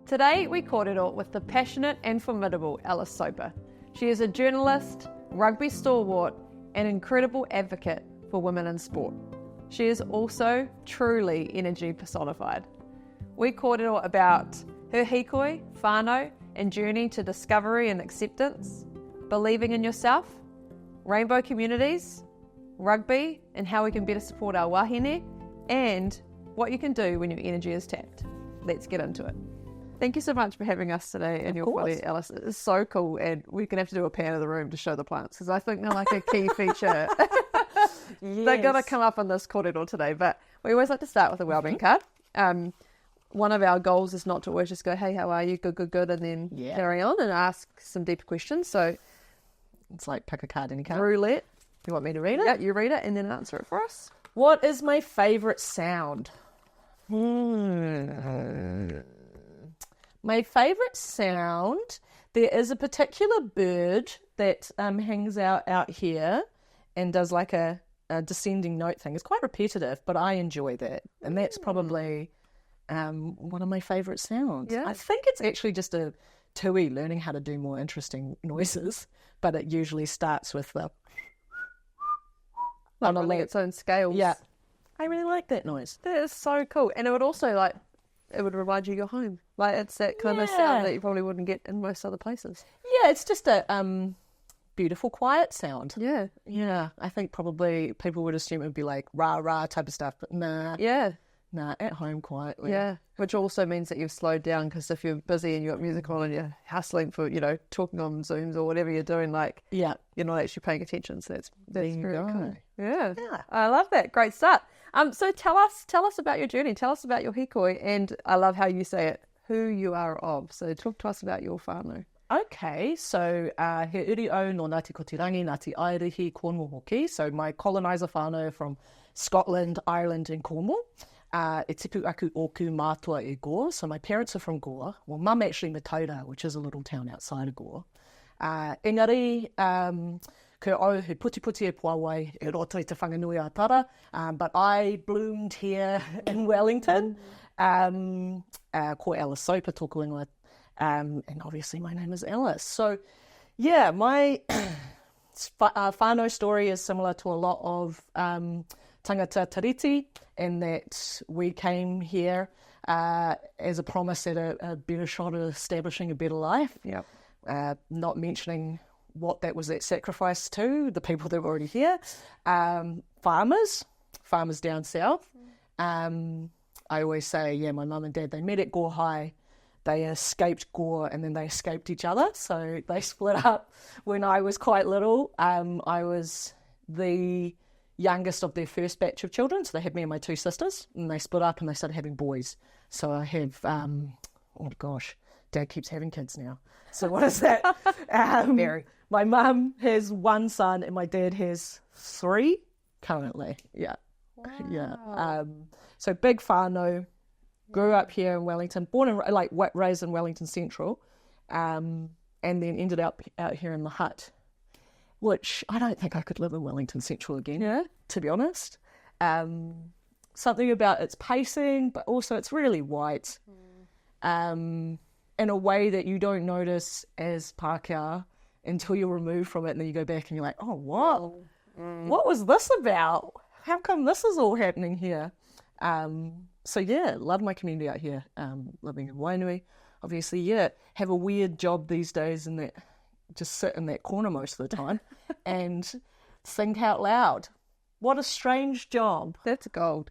Today we kōrero with the passionate and formidable Alice Soper. She is a journalist, rugby stalwart and incredible advocate for women in sport. She is also truly energy personified. We kōrero about her hikoi, whānau and journey to discovery and acceptance, believing in yourself, rainbow communities, rugby and how we can better support our wahine, and what you can do when your energy is tapped. Let's get into it. Thank you so much for having us today in your body, Alice. It's so cool, and we're going to have to do a pan of the room to show the plants because I think they're like a key feature. Yes. They're going to come up on this kōrero today, but we always like to start with a wellbeing card. One of our goals is not to always just go, hey, how are you? Good, good, good, and then carry on and ask some deeper questions. So it's like pick a card, any card. Roulette. You want me to read it? Yeah, you read it and then answer it for us. What is my favourite sound? My favourite sound, there is a particular bird that hangs out here and does like a descending note thing. It's quite repetitive, but I enjoy that. And that's probably one of my favourite sounds. Yeah. I think it's actually just a tui learning how to do more interesting noises, but it usually starts with the... on its own scales. Yeah. I really like that noise. That is so cool. And it would also it would remind you of your home. Like it's that kind of sound that you probably wouldn't get in most other places. Yeah, it's just a beautiful, quiet sound. Yeah. Yeah, I think probably people would assume it would be like rah-rah type of stuff, but nah. Yeah. Nah, at home quietly. Yeah, which also means that you've slowed down because if you're busy and you've got music on and you're hustling for, talking on Zooms or whatever you're doing, you're not actually paying attention. So that's very cool. Yeah, I love that. Great start. So tell us about your journey. Tell us about your hikoi, and I love how you say it, who you are of. So talk to us about your whānau. Okay, so he uri au no Ngāti Kotirangi, Ngāti Airihi, Cornwall hoki. So my coloniser whānau from Scotland, Ireland and Cornwall. E tipu aku oku mātua e Gore. So my parents are from Gore. Well, mum actually Mataura, which is a little town outside of Gore. Engari, ko au he puti e Puawai, e roto i te whanganui a Tara. But I bloomed here in Wellington. Ko Alice Soper tōku ingoa. And obviously my name is Alice. So, yeah, my whānau story is similar to a lot of tangata tariti, in that we came here as a promise at a better shot at establishing a better life. Yep. Not mentioning what that was at sacrifice to, the people that were already here. Farmers down south. I always say, my mum and dad, they met at Gore High. They escaped Gore and then they escaped each other. So they split up when I was quite little. I was the youngest of their first batch of children. So they had me and my two sisters, and they split up and they started having boys. So I have, Dad keeps having kids now. So what is that? My mum has one son and my dad has three currently. Yeah. Wow. Yeah. So big whānau. Grew up here in Wellington, born and raised in Wellington Central, and then ended up out here in the hut, which I don't think I could live in Wellington Central again, to be honest. Something about its pacing, but also it's really white, in a way that you don't notice as Pākehā until you're removed from it, and then you go back and you're like, oh, what? What was this about? How come this is all happening here? So love my community out here, living in Wainui. Obviously, have a weird job these days in that, just sit in that corner most of the time and think out loud. What a strange job. That's gold.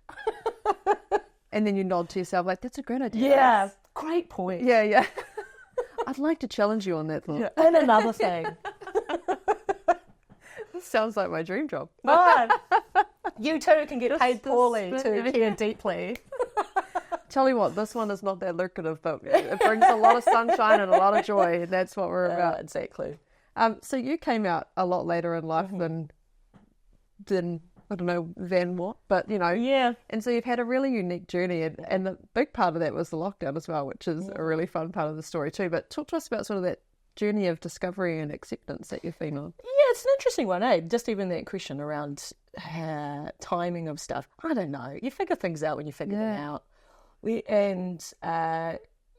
And then you nod to yourself like, that's a great idea. Yeah, great point. Yeah. I'd like to challenge you on that thought. Yeah. And another thing. This sounds like my dream job. Right. You too can get paid poorly to care deeply. Tell you what, this one is not that lucrative, but it brings a lot of sunshine and a lot of joy, and that's what we're about. Exactly. So you came out a lot later in life than I don't know, than what, but Yeah. And so you've had a really unique journey, and the big part of that was the lockdown as well, which is a really fun part of the story too. But talk to us about sort of that journey of discovery and acceptance that you've been on. Yeah, it's an interesting one, eh? Just even that question around timing of stuff. I don't know. You figure things out when you figure them out.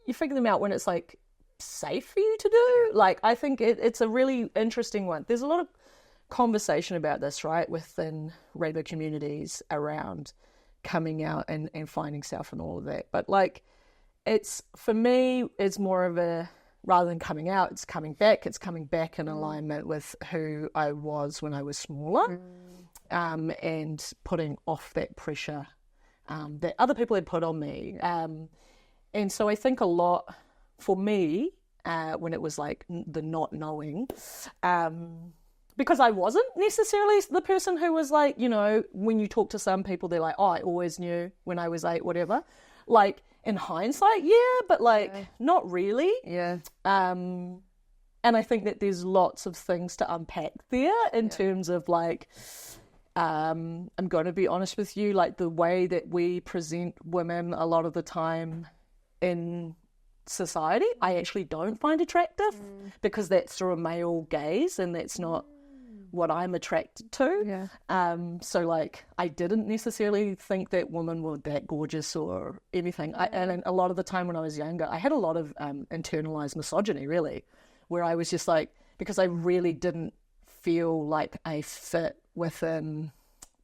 you figure them out when it's like safe for you to do. Like, I think it's a really interesting one. There's a lot of conversation about this, right, within rugby communities around coming out and finding self and all of that. But like, it's, for me, it's more of a, rather than coming out, it's coming back in alignment with who I was when I was smaller, and putting off that pressure that other people had put on me. And so I think a lot for me, when it was like the not knowing, because I wasn't necessarily the person who was like, you know, when you talk to some people, they're like, oh, I always knew when I was 8, whatever. Like, in hindsight, yeah, but like, not really. Yeah. And I think that there's lots of things to unpack there in terms of like, I'm going to be honest with you, like the way that we present women a lot of the time in society, I actually don't find attractive because that's through a male gaze and that's not what I'm attracted to. So like, I didn't necessarily think that women were that gorgeous or anything. And a lot of the time when I was younger, I had a lot of internalized misogyny, really, where I was just like, because I really didn't feel like I fit within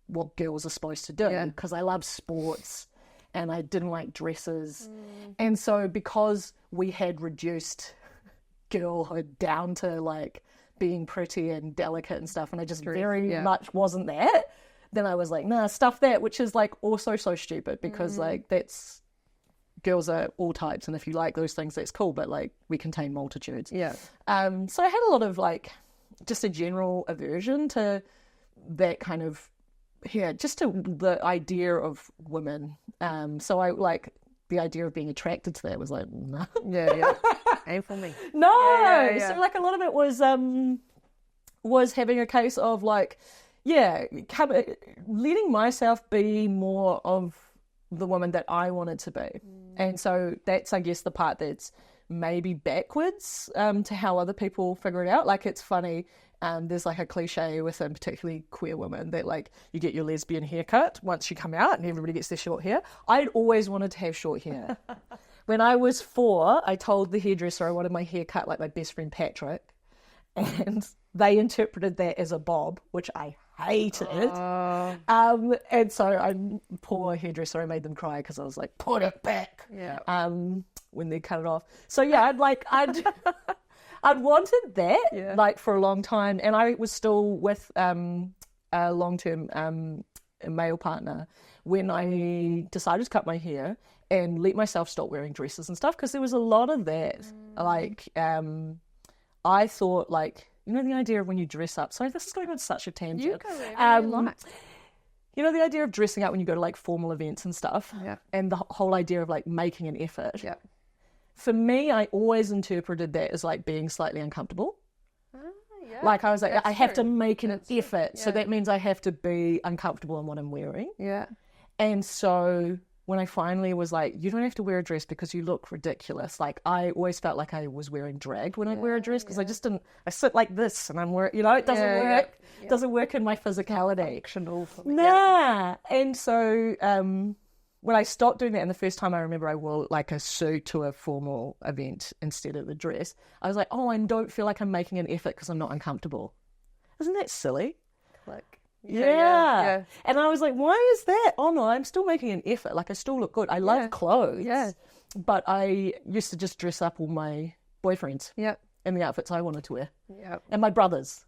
what girls are supposed to do, because I love sports and I didn't like dresses. And so because we had reduced girlhood down to like being pretty and delicate and stuff, and I just very much wasn't that, then I was like, nah, stuff that, which is like also so stupid, because like, that's, girls are all types, and if you like those things, that's cool, but like, we contain multitudes. So I had a lot of like, just a general aversion to that kind of, just to the idea of women. So I like, the idea of being attracted to that was like, no. Ain't for me. No. So like, a lot of it was having a case of like, letting myself be more of the woman that I wanted to be. And so that's, I guess, the part that's maybe backwards to how other people figure it out. Like, it's funny, there's like a cliche within particularly queer women that like, you get your lesbian haircut once you come out and everybody gets their short hair. I'd always wanted to have short hair. When I was 4, I told the hairdresser I wanted my hair cut like my best friend Patrick, and they interpreted that as a bob, which I hated. And so poor hairdresser, I made them cry because I was like, put it back. When they cut it off. So I'd wanted that like for a long time, and I was still with a long-term male partner when I decided to cut my hair and let myself stop wearing dresses and stuff, because there was a lot of that. Like, I thought, like, you know, the idea of when you dress up. Sorry, this is going on such a tangent. You go there, you know, the idea of dressing up when you go to like formal events and stuff, and the whole idea of like making an effort. For me, I always interpreted that as like being slightly uncomfortable. Like, I was like, I have to make an effort, so that means I have to be uncomfortable in what I'm wearing. And so when I finally was like, you don't have to wear a dress because you look ridiculous. Like, I always felt like I was wearing drag when I'd wear a dress, because I just didn't, I sit like this and I'm wearing, you know, it doesn't work. It doesn't work in my physicality. Nah. And so when I stopped doing that, and the first time I remember I wore like a suit to a formal event instead of the dress, I was like, oh, I don't feel like I'm making an effort because I'm not uncomfortable. Isn't that silly? Click. Yeah. And I was like, why is that? Oh no, I'm still making an effort. Like, I still look good. I love clothes. But I used to just dress up all my boyfriends in the outfits I wanted to wear. And my brothers.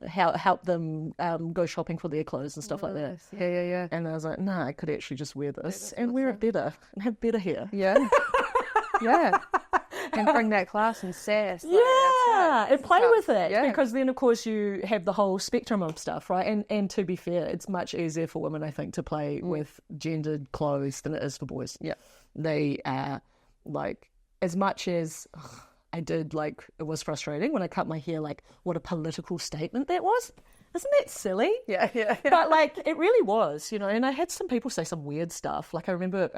Help them go shopping for their clothes and stuff like that. And I was like, nah, I could actually just wear this and wear it better and have better hair. And bring that class and sass. And play with it. Because then, of course, you have the whole spectrum of stuff, right? And to be fair, it's much easier for women, I think, to play with gendered clothes than it is for boys. They like, as much as I did, like, it was frustrating when I cut my hair, like, what a political statement that was. Isn't that silly? But, like, it really was, you know, and I had some people say some weird stuff. Like, I remember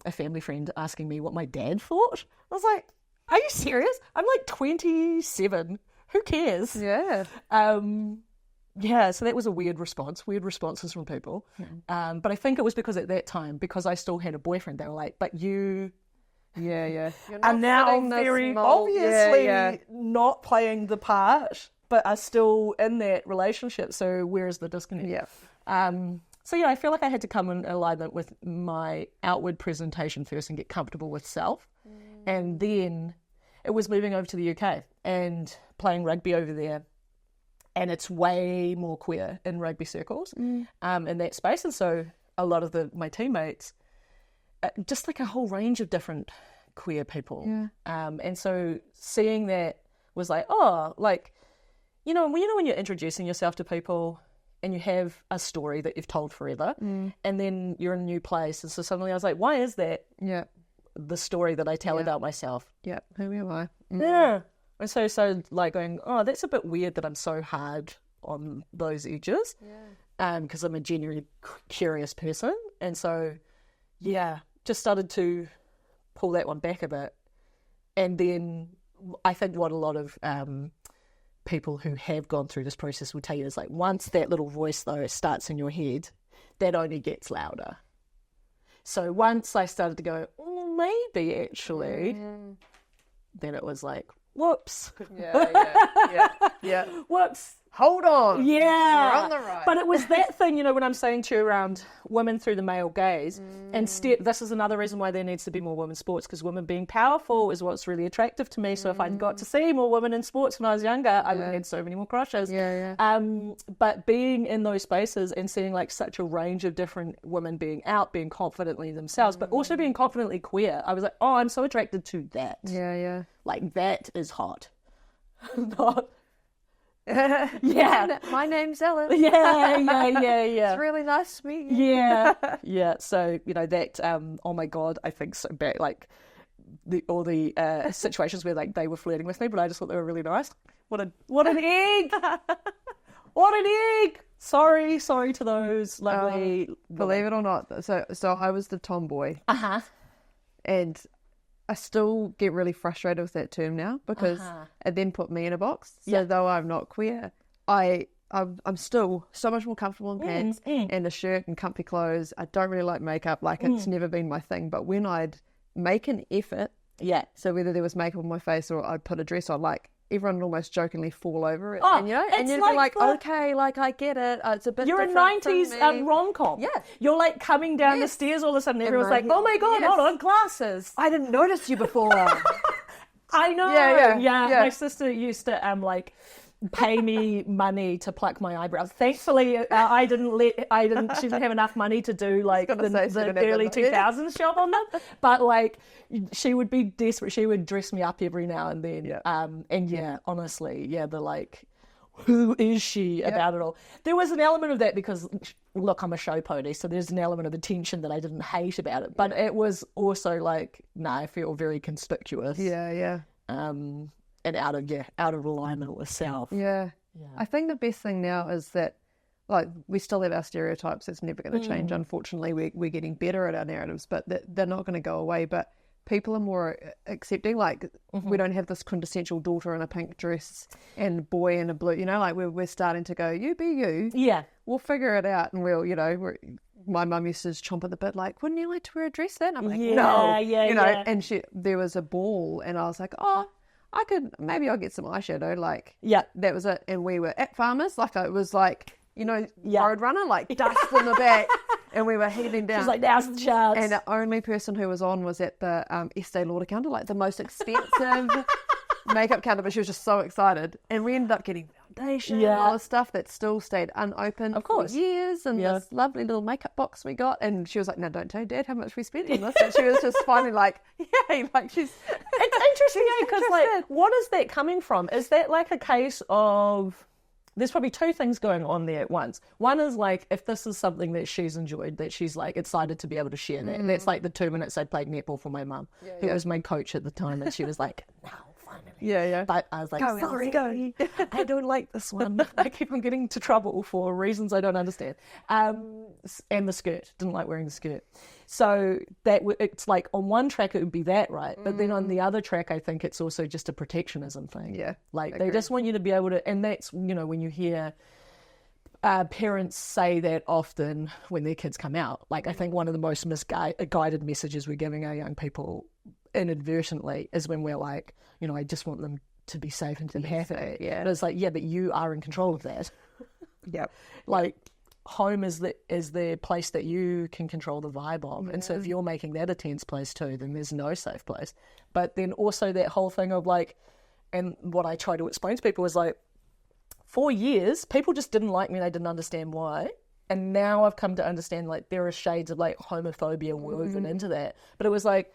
a family friend asking me what my dad thought. I was like, are you serious? I'm like 27. Who cares? So that was a weird responses from people. But I think it was because at that time, because I still had a boyfriend, they were like, but you Yeah. And now I'm very obviously not playing the part, but are still in that relationship. So where is the disconnect? Yeah. So I feel like I had to come in alignment with my outward presentation first and get comfortable with self. And then it was moving over to the UK and playing rugby over there. And it's way more queer in rugby circles in that space. And so a lot of my teammates, just like a whole range of different queer people. Yeah. And so seeing that was like, oh, like, when you're introducing yourself to people and you have a story that you've told forever and then you're in a new place. And so suddenly I was like, why is that the story that I tell about myself? Yeah. Who am I? Yeah. And so like going, oh, that's a bit weird that I'm so hard on those edges. Yeah. Because I'm a genuinely curious person. And so, just started to pull that one back a bit. And then I think what a lot of people who have gone through this process will tell you is like, once that little voice, though, starts in your head, that only gets louder. So once I started to go, maybe actually, then it was like, whoops. Yeah. Whoops. Hold on. Yeah. You're on the right. But it was that thing, when I'm saying to you around women through the male gaze, and this is another reason why there needs to be more women's sports, because women being powerful is what's really attractive to me. So if I'd got to see more women in sports when I was younger, I would have had so many more crushes. But being in those spaces and seeing like such a range of different women being out, being confidently themselves, but also being confidently queer, I was like, oh, I'm so attracted to that. Yeah. Like, that is hot. Not... My name's Ellen. Yeah. It's really nice to meet you. Yeah. So that. Oh my God, I think so bad. Like all the situations where like they were flirting with me, but I just thought they were really nice. What an egg! What an egg! Sorry to those lovely. Believe it or not, so I was the tomboy. And I still get really frustrated with that term now because it then put me in a box. So though I'm not queer, I'm still so much more comfortable in pants and a shirt and comfy clothes. I don't really like makeup. Like it's never been my thing. But when I'd make an effort, so whether there was makeup on my face or I'd put a dress on, like everyone would almost jokingly fall over it. And you'd be like, okay, like I get it. It's a bit You're a different 90s rom-com. Yeah. You're like coming down the stairs all of a sudden. Everyone's like, oh my God, hold on, glasses. I didn't notice you before. I know. Yeah. My sister used to like pay me money to pluck my eyebrows. Thankfully, she didn't have enough money to do like the early 2000s job on them. But like, she would be desperate. She would dress me up every now and then. Honestly, the like, who is she about it all? There was an element of that because, look, I'm a show pony, so there's an element of attention that I didn't hate about it. But it was also like, I feel very conspicuous. And out of alignment with self. Yeah. I think the best thing now is that, like, we still have our stereotypes. It's never going to change. Unfortunately, we're getting better at our narratives, but they're not going to go away. But people are more accepting. Like, we don't have this quintessential daughter in a pink dress and boy in a blue. Like we're starting to go, you be you. Yeah. We'll figure it out, and my mum used to just chomp at the bit, like, wouldn't you like to wear a dress then? I'm like, no. And there was a ball, and I was like, oh, maybe I'll get some eyeshadow. Like, that was it. And we were at Farmers, like, it was like, road runner, like dust in the back. And we were heading down. She was like, now's the chance. And the only person who was on was at the Estee Lauder counter, like the most expensive makeup counter, but she was just so excited. And we ended up getting foundation and all this stuff that still stayed unopened for years, and this lovely little makeup box we got. And she was like, no, don't tell Dad how much we spent on this. And she was just finally like, she's... It's interesting, because like, what is that coming from? Is that like a case of... There's probably two things going on there at once. One is like, if this is something that she's enjoyed, that she's like excited to be able to share that. And that's like the 2 minutes I played netball for my mum, who was my coach at the time. And she was like, no, finally. But I was like, sorry, I don't like this one. I keep on getting into trouble for reasons I don't understand. And the skirt, didn't like wearing the skirt. So it's like on one track it would be that, right? But then on the other track, I think it's also just a protectionism thing. Yeah, like they just want you to be able to, and that's, when you hear parents say that often when their kids come out. Like, I think one of the most misguided messages we're giving our young people inadvertently is when we're like, you know, I just want them to be safe and to be happy. Yeah. But it's like, yeah, but you are in control of that. Yep. Like, home is the place that you can control the vibe of. And so if you're making that a tense place too, then there's no safe place. But then also that whole thing of like, and what I try to explain to people is like, for years, people just didn't like me and I didn't understand why. And now I've come to understand like there are shades of like homophobia woven into that. But it was like,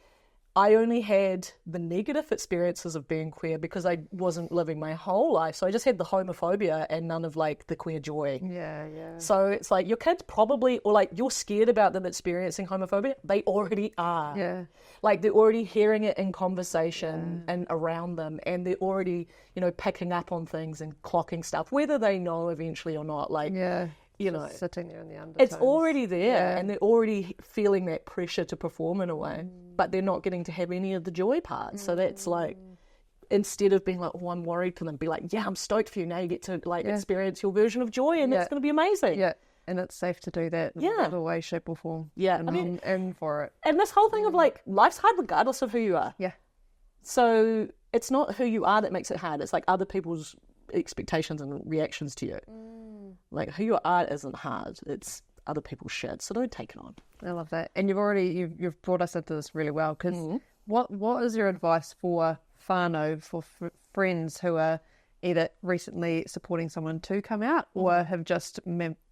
I only had the negative experiences of being queer because I wasn't living my whole life. So I just had the homophobia and none of like the queer joy. Yeah. So it's like your kids probably, or like you're scared about them experiencing homophobia. They already are. Yeah. Like they're already hearing it in conversation and around them. And they're already, you know, picking up on things and clocking stuff, whether they know eventually or not. Like, you know, sitting there in the undertones. It's already there and they're already feeling that pressure to perform in a way, but they're not getting to have any of the joy parts. So that's like, instead of being like, oh, I'm worried for them, be like, yeah, I'm stoked for you. Now you get to like experience your version of joy and it's going to be amazing. Yeah. And it's safe to do that in whatever way, shape or form. Yeah. And, I mean, and for it. And this whole thing of like, life's hard regardless of who you are. Yeah. So it's not who you are that makes it hard. It's like other people's expectations and reactions to you. Like who you are isn't hard. It's other people's shit. So don't take it on. I love that. And you've brought us into this really well because what is your advice for whānau, for friends who are either recently supporting someone to come out or have just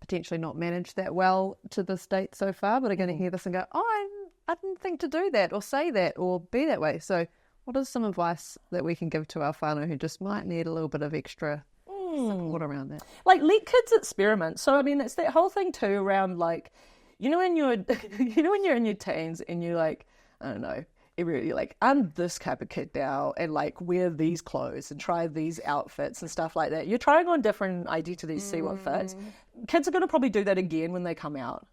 potentially not managed that well to this date so far, but are going to hear this and go, oh, I didn't think to do that or say that or be that way. So what is some advice that we can give to our whānau who just might need a little bit of extra support around that? Like, let kids experiment. So I mean, it's that whole thing too around like, you know, when you're in your teens and you're like, I don't know, you're like, I'm this type of kid now and like wear these clothes and try these outfits and stuff like that. You're trying on different identities, see what fits. Kids are going to probably do that again when they come out,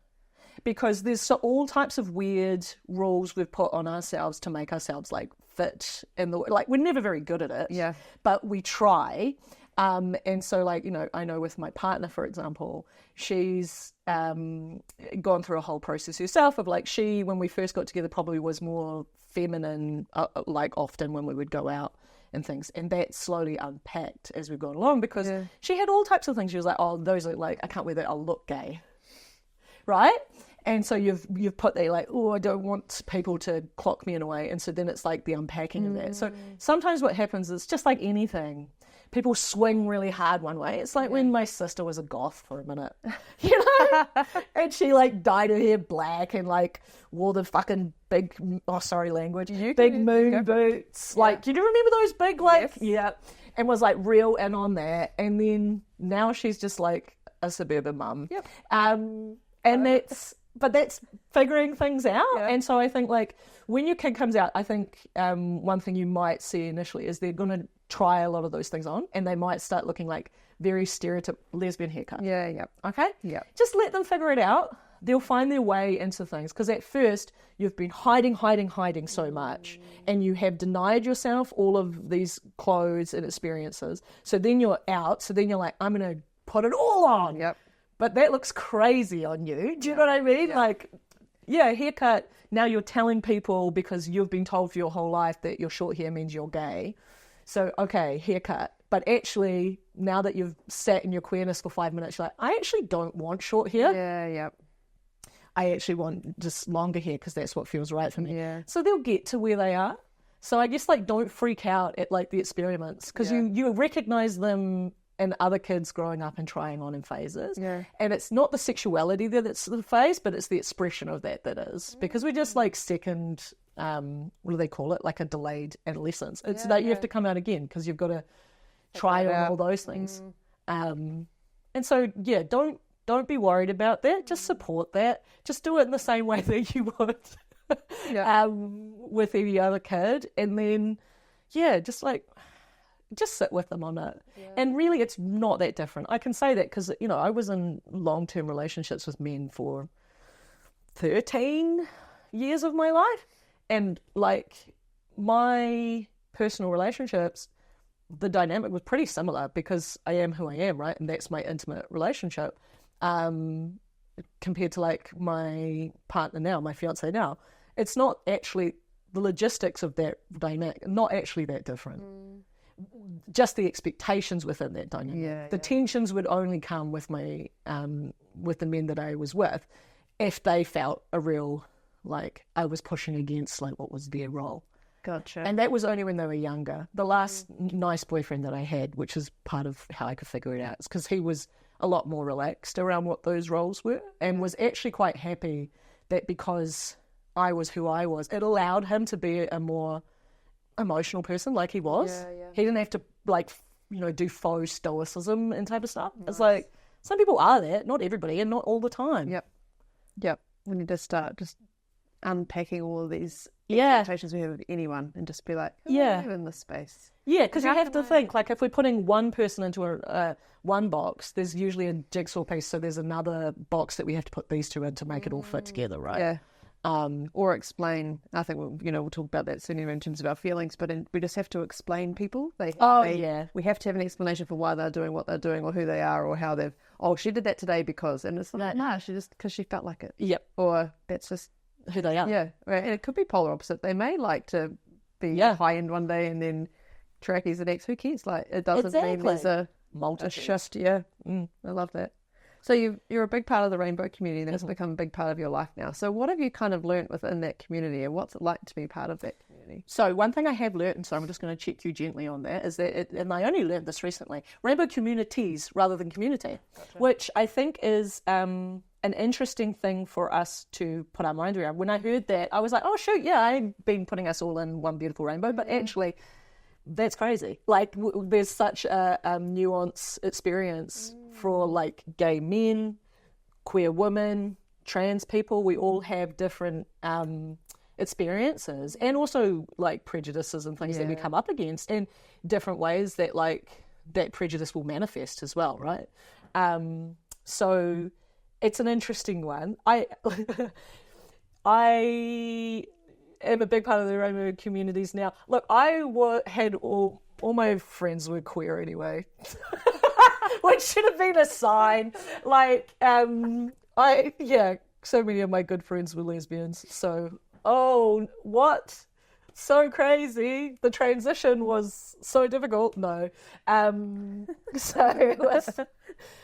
because there's all types of weird rules we've put on ourselves to make ourselves like fit in the, like we're never very good at it, but we try. And so like, you know, I know with my partner, for example, she's gone through a whole process herself of like, when we first got together probably was more feminine, like often when we would go out and things, and that slowly unpacked as we've gone along, because she had all types of things. She was like, oh, those are like, I can't wear that, I'll look gay, right? And so you've put there like, oh, I don't want people to clock me in a way. And so then it's like the unpacking of that. So sometimes what happens is just like anything, people swing really hard one way. It's like when my sister was a goth for a minute, you know, and she like dyed her hair black and like wore the fucking big, big moon boots. Like, do you remember those big like, and was like real in on that. And then now she's just like a suburban mum. And that's figuring things out. And so I think like when your kid comes out, I think one thing you might see initially is they're going to try a lot of those things on and they might start looking like very stereotypical lesbian haircut. Okay? Just let them figure it out. They'll find their way into things, because at first you've been hiding so much and you have denied yourself all of these clothes and experiences. So then you're out. So then you're like, I'm going to put it all on. But that looks crazy on you. Do you know what I mean? Like, haircut. Now you're telling people, because you've been told for your whole life that your short hair means you're gay. So, okay, haircut. But actually, now that you've sat in your queerness for 5 minutes, you're like, I actually don't want short hair. I actually want just longer hair because that's what feels right for me. So they'll get to where they are. So I guess, like, don't freak out at, like, the experiments, because you recognize them and other kids growing up and trying on in phases. And it's not the sexuality that's the phase, but it's the expression of that is. Because we're just like second, what do they call it? Like a delayed adolescence. It's that you have to come out again because you've got to try on all those things. And so, don't be worried about that. Just support that. Just do it in the same way that you would with any other kid. And then, just sit with them on it. And really, it's not that different. I can say that because, you know, I was in long-term relationships with men for 13 years of my life. And, like, my personal relationships, the dynamic was pretty similar because I am who I am, right? And that's my intimate relationship compared to, like, my partner now, my fiancé now. It's not actually the logistics of that dynamic, not actually that different. Just the expectations within that dynamic. The tensions would only come with my, with the men that I was with, if they felt a real, like, I was pushing against, like, what was their role. Gotcha. And that was only when they were younger. The last nice boyfriend that I had, which is part of how I could figure it out, is because he was a lot more relaxed around what those roles were, and was actually quite happy that because I was who I was, it allowed him to be a more emotional person like he was. He didn't have to, like, do faux stoicism and type of stuff. Nice. It's like, some people are that, not everybody, and not all the time. Yep. We need to start just unpacking all of these expectations we have of anyone and just be like, who are you in this space? Yeah, because you have to think, like, if we're putting one person into one box, there's usually a jigsaw piece, so there's another box that we have to put these two in to make it all fit together, right? Yeah. Or explain. I think we'll talk about that soon in terms of our feelings, but we just have to explain people. We have to have an explanation for why they're doing what they're doing, or who they are, or how they've. Oh, she did that today because, and it's like, no, she just because she felt like it. Yep. Or that's just who they are. Yeah, right. And it could be polar opposite. They may like to be high end one day and then trackies the next. Who cares? Like, it doesn't mean there's a shift. Yeah, I love that. So you're a big part of the rainbow community, and it's become a big part of your life now. So what have you kind of learnt within that community, and what's it like to be part of that community? So one thing I have learnt, and so I'm just going to check you gently on that, is that, and I only learned this recently, rainbow communities rather than community, which I think is an interesting thing for us to put our mind around. When I heard that, I was like, oh, shoot, yeah, I've been putting us all in one beautiful rainbow, but actually that's crazy. Like, there's such a nuanced experience for, like, gay men, queer women, trans people. We all have different experiences, and also, like, prejudices and things that we come up against, and different ways that, like, that prejudice will manifest as well, right? So it's an interesting one. I am a big part of the rainbow communities now. Look, had all my friends were queer anyway, which should have been a sign. Like, so many of my good friends were lesbians. So, what? So crazy. The transition was so difficult. No. So it was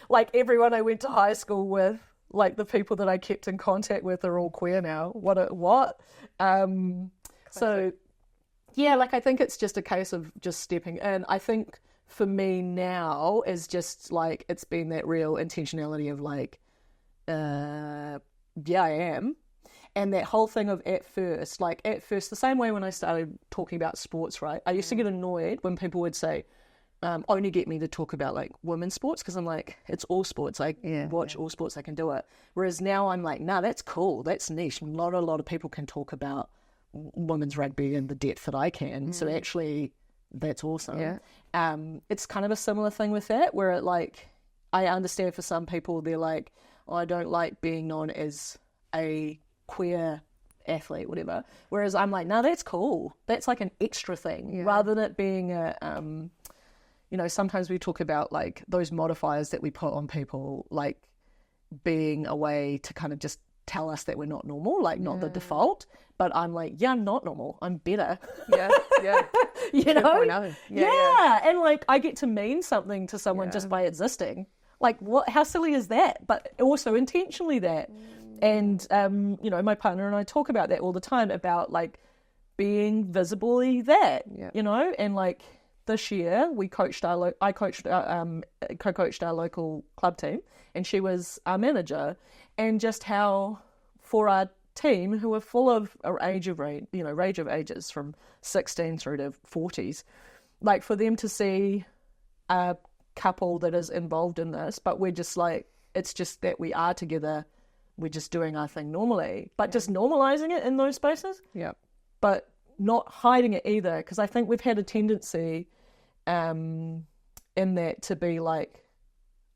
like everyone I went to high school with, like the people that I kept in contact with are all queer now. What? So yeah, like, I think it's just a case of just stepping in. I think for me now is just like, it's been that real intentionality of like, I am. And that whole thing of at first, the same way when I started talking about sports, right? I used to get annoyed when people would say, only get me to talk about like women's sports, because I'm like, it's all sports. I watch all sports, I can do it. Whereas now I'm like, nah, that's cool, that's niche. Not a lot of people can talk about women's rugby in the depth that I can. So actually, that's awesome. Yeah. It's kind of a similar thing with that, where it, like, I understand for some people they're like, oh, I don't like being known as a queer athlete, whatever. Whereas I'm like, no, that's cool. That's like an extra thing, rather than it being a, sometimes we talk about like those modifiers that we put on people, like being a way to kind of just tell us that we're not normal, like not the default. But I'm like, yeah, I'm not normal. I'm better. Yeah. You know? Yeah. And like, I get to mean something to someone just by existing. Like, what? How silly is that? But also intentionally that. And, my partner and I talk about that all the time, about like being visibly that, and like this year I co-coached our local club team, and she was our manager, and just how for our team, who are full of a range of ages from 16 through to 40s, like for them to see a couple that is involved in this, but we're just like, it's just that we are together. We're just doing our thing normally, but just normalizing it in those spaces. Yeah. But not hiding it either, because I think we've had a tendency in that to be like,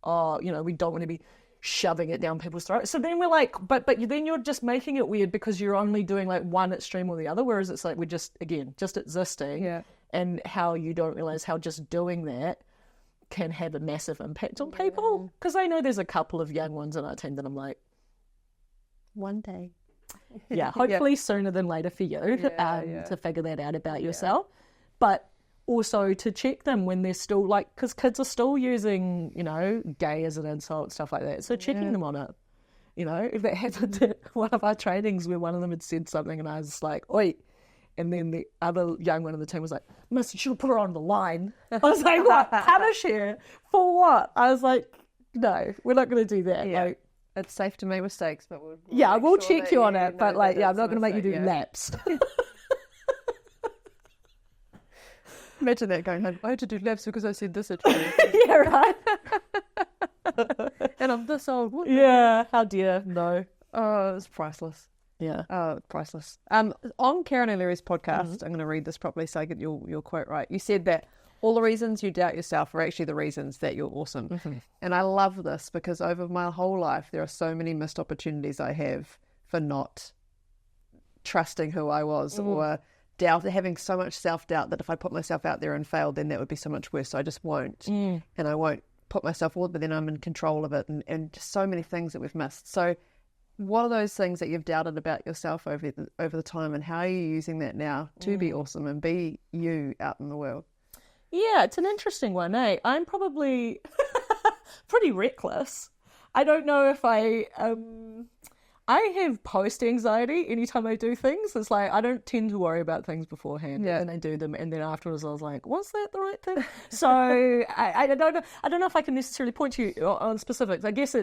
we don't want to be shoving it down people's throats. So then we're like, but then you're just making it weird because you're only doing like one extreme or the other, whereas it's like we're just existing. Yeah. And how you don't realize how just doing that can have a massive impact on people. Because I know there's a couple of young ones in our team that I'm like, one day. hopefully sooner than later for you to figure that out about yourself. But also to check them when they're still like, because kids are still using, you know, gay as an insult, stuff like that. So checking them on it. You know, if that happened at one of our trainings where one of them had said something and I was like, oi. And then the other young one on the team was like, Miss, you should put her on the line. I was like, what? Punish her? For what? I was like, no, we're not going to do that. Yeah. Like, it's safe to make mistakes, but we'll we'll check you on it. But like, I'm not going to make you do laps. Imagine that going home. I had to do laps because I said this at you. Yeah, right. And I'm this old. What? Yeah, how dare, no. Oh, it's priceless. Yeah. Oh, priceless. On Karen O'Leary's podcast, I'm going to read this properly so I get your quote right. You said that all the reasons you doubt yourself are actually the reasons that you're awesome. Mm-hmm. And I love this because over my whole life, there are so many missed opportunities I have for not trusting who I was or having so much self-doubt that if I put myself out there and failed, then that would be so much worse. So I just won't. And I won't put myself forward, but then I'm in control of it and just so many things that we've missed. So what are those things that you've doubted about yourself over the time, and how are you using that now to be awesome and be you out in the world? Yeah, it's an interesting one, eh? I'm probably pretty reckless. I don't know if I have post-anxiety anytime I do things. It's like I don't tend to worry about things beforehand, and I do them, and then afterwards I was like, was that the right thing? So I don't know if I can necessarily point to you on specifics. I guess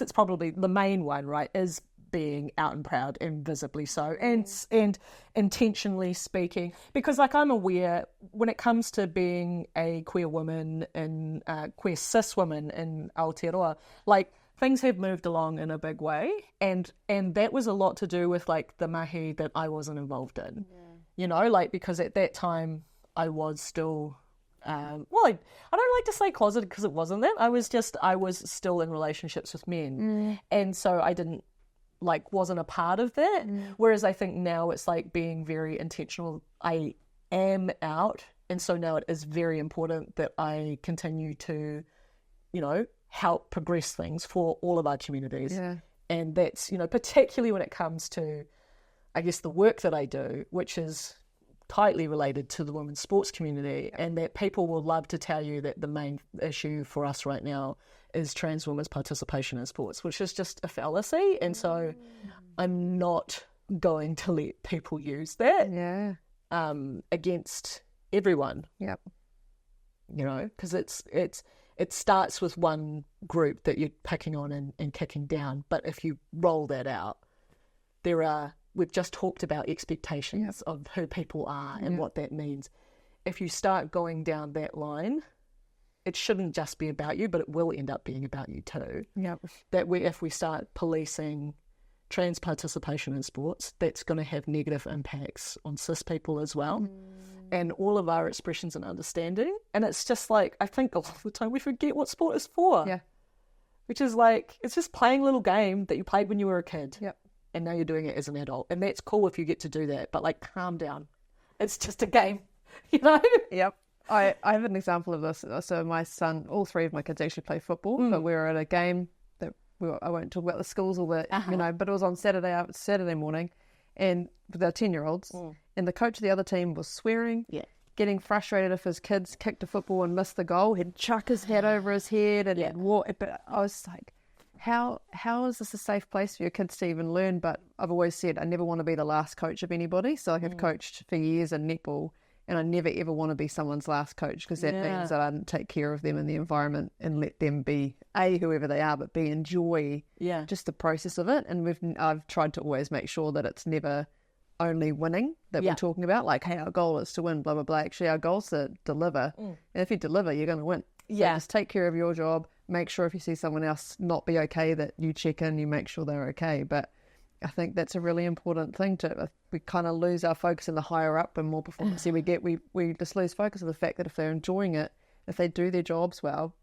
it's probably the main one, right, is being out and proud and visibly so, and intentionally speaking. Because, like, I'm aware when it comes to being a queer woman and queer cis woman in Aotearoa, like, things have moved along in a big way, and that was a lot to do with, like, the mahi that I wasn't involved in. Yeah. You know, like, because at that time I was still... I don't like to say closeted because it wasn't that. I was still in relationships with men. And so I wasn't a part of that. Whereas I think now it's like being very intentional. I am out. And so now it is very important that I continue to, you know, help progress things for all of our communities. Yeah. And that's, you know, particularly when it comes to, I guess, the work that I do, which is tightly related to the women's sports community, and that people will love to tell you that the main issue for us right now is trans women's participation in sports, which is just a fallacy. And so I'm not going to let people use that against everyone. Yep. You know, because it starts with one group that you're picking on and kicking down. But if you roll that out, we've just talked about expectations of who people are and what that means. If you start going down that line, it shouldn't just be about you, but it will end up being about you too. Yep. If we start policing trans participation in sports, that's going to have negative impacts on cis people as well, and all of our expressions and understanding. And it's just like, I think a lot of the time we forget what sport is for. Yeah. Which is like, it's just playing a little game that you played when you were a kid. Yep. And now you're doing it as an adult. And that's cool if you get to do that. But, like, calm down. It's just a game, you know? Yep. I have an example of this. So my son, all three of my kids actually play football, but we were at a game that I won't talk about the schools or the, you know, but it was on Saturday morning, and with our 10-year-olds, and the coach of the other team was swearing, getting frustrated if his kids kicked a football and missed the goal. He'd chuck his head over his head and he'd walk. But I was like, how is this a safe place for your kids to even learn? But I've always said I never want to be the last coach of anybody. So I've coached for years in netball, and I never ever want to be someone's last coach, because that means that I didn't take care of them in the environment and let them be whoever they are, but enjoy just the process of it. And I've tried to always make sure that it's never only winning that we're talking about, like, hey, our goal is to win, blah blah blah. Actually, our goal is to deliver, and if you deliver, you're going to win. So just take care of your job. Make sure if you see someone else not be okay, that you check in, you make sure they're okay. But I think that's a really important thing we kind of lose our focus in the higher up and more performance we get. We just lose focus of the fact that if they're enjoying it, if they do their jobs well,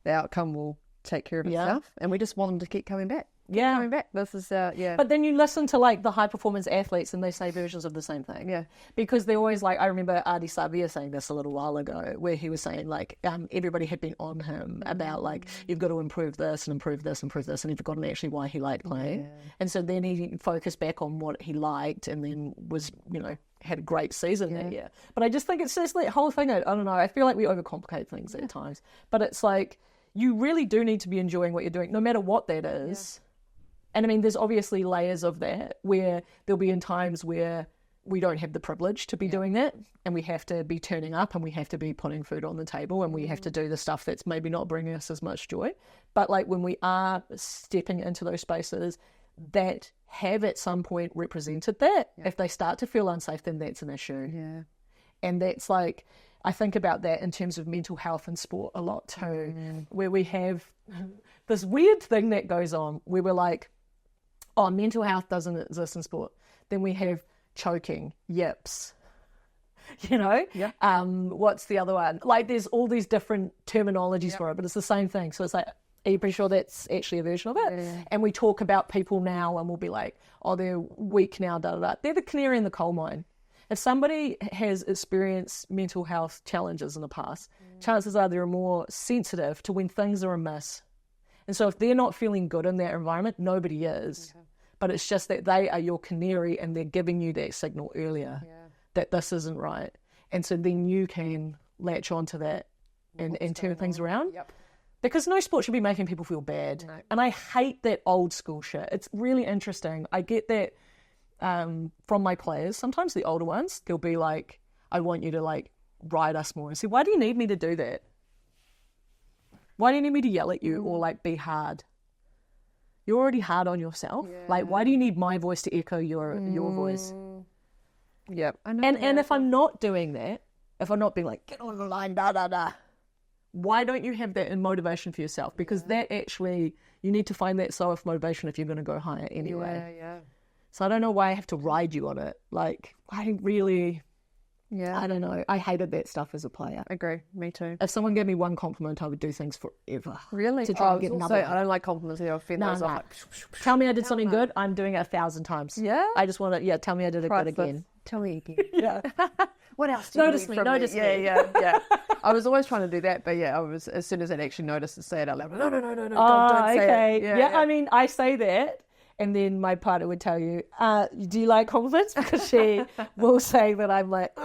the outcome will take care of itself. And we just want them to keep coming back. coming back. This is, But then you listen to like the high performance athletes and they say versions of the same thing. Yeah. Because they're always like, I remember Adi Savia saying this a little while ago, where he was saying like, everybody had been on him about like, you've got to improve this and improve this, improve this, and he'd forgotten actually why he liked playing. Yeah. And so then he focused back on what he liked and then was, had a great season that year. But I just think it's just that whole thing, I don't know, I feel like we overcomplicate things at times. But it's like, you really do need to be enjoying what you're doing, no matter what that is. Yeah. And I mean, there's obviously layers of that where there'll be in times where we don't have the privilege to be doing that and we have to be turning up and we have to be putting food on the table and we have to do the stuff that's maybe not bringing us as much joy. But like when we are stepping into those spaces that have at some point represented that, if they start to feel unsafe, then that's an issue. Yeah. And that's like, I think about that in terms of mental health and sport a lot too, where we have this weird thing that goes on where we're like, oh, mental health doesn't exist in sport. Then we have choking, yips, what's the other one? Like there's all these different terminologies for it, but it's the same thing. So it's like, are you pretty sure that's actually a version of it? Yeah. And we talk about people now and we'll be like, oh, they're weak now, da-da-da. They're the canary in the coal mine. If somebody has experienced mental health challenges in the past, chances are they're more sensitive to when things are amiss. And so if they're not feeling good in that environment, nobody is. Okay. But it's just that they are your canary and they're giving you that signal earlier that this isn't right. And so then you can latch onto that and turn things around. Yep. Because no sport should be making people feel bad. No. And I hate that old school shit. It's really interesting. I get that from my players. Sometimes the older ones, they'll be like, I want you to like ride us more. And say, why do you need me to do that? Why do you need me to yell at you or like be hard? You're already hard on yourself. Yeah. Like, why do you need my voice to echo your voice? Yep. I know and if I'm not doing that, if I'm not being like, get on the line, da da da, why don't you have that in motivation for yourself? Because that actually, you need to find that self-motivation if you're going to go higher anyway. Yeah. So I don't know why I have to ride you on it. Like, I really... Yeah, I don't know. I hated that stuff as a player. Agree. Me too. If someone gave me one compliment, I would do things forever. Really? To try and get another. I don't like compliments. I offend those. No. Tell me I did something good. I'm doing it 1,000 times. Yeah. I just want to. Tell me I did it good again. Tell me again. Yeah. What else? Do you notice me. Notice me. Yeah. I was always trying to do that, but I was as soon as I'd actually noticed and say it out loud. No. Don't say it. Yeah. I mean, I say that. And then my partner would tell you, do you like compliments? Because she will say that I'm like,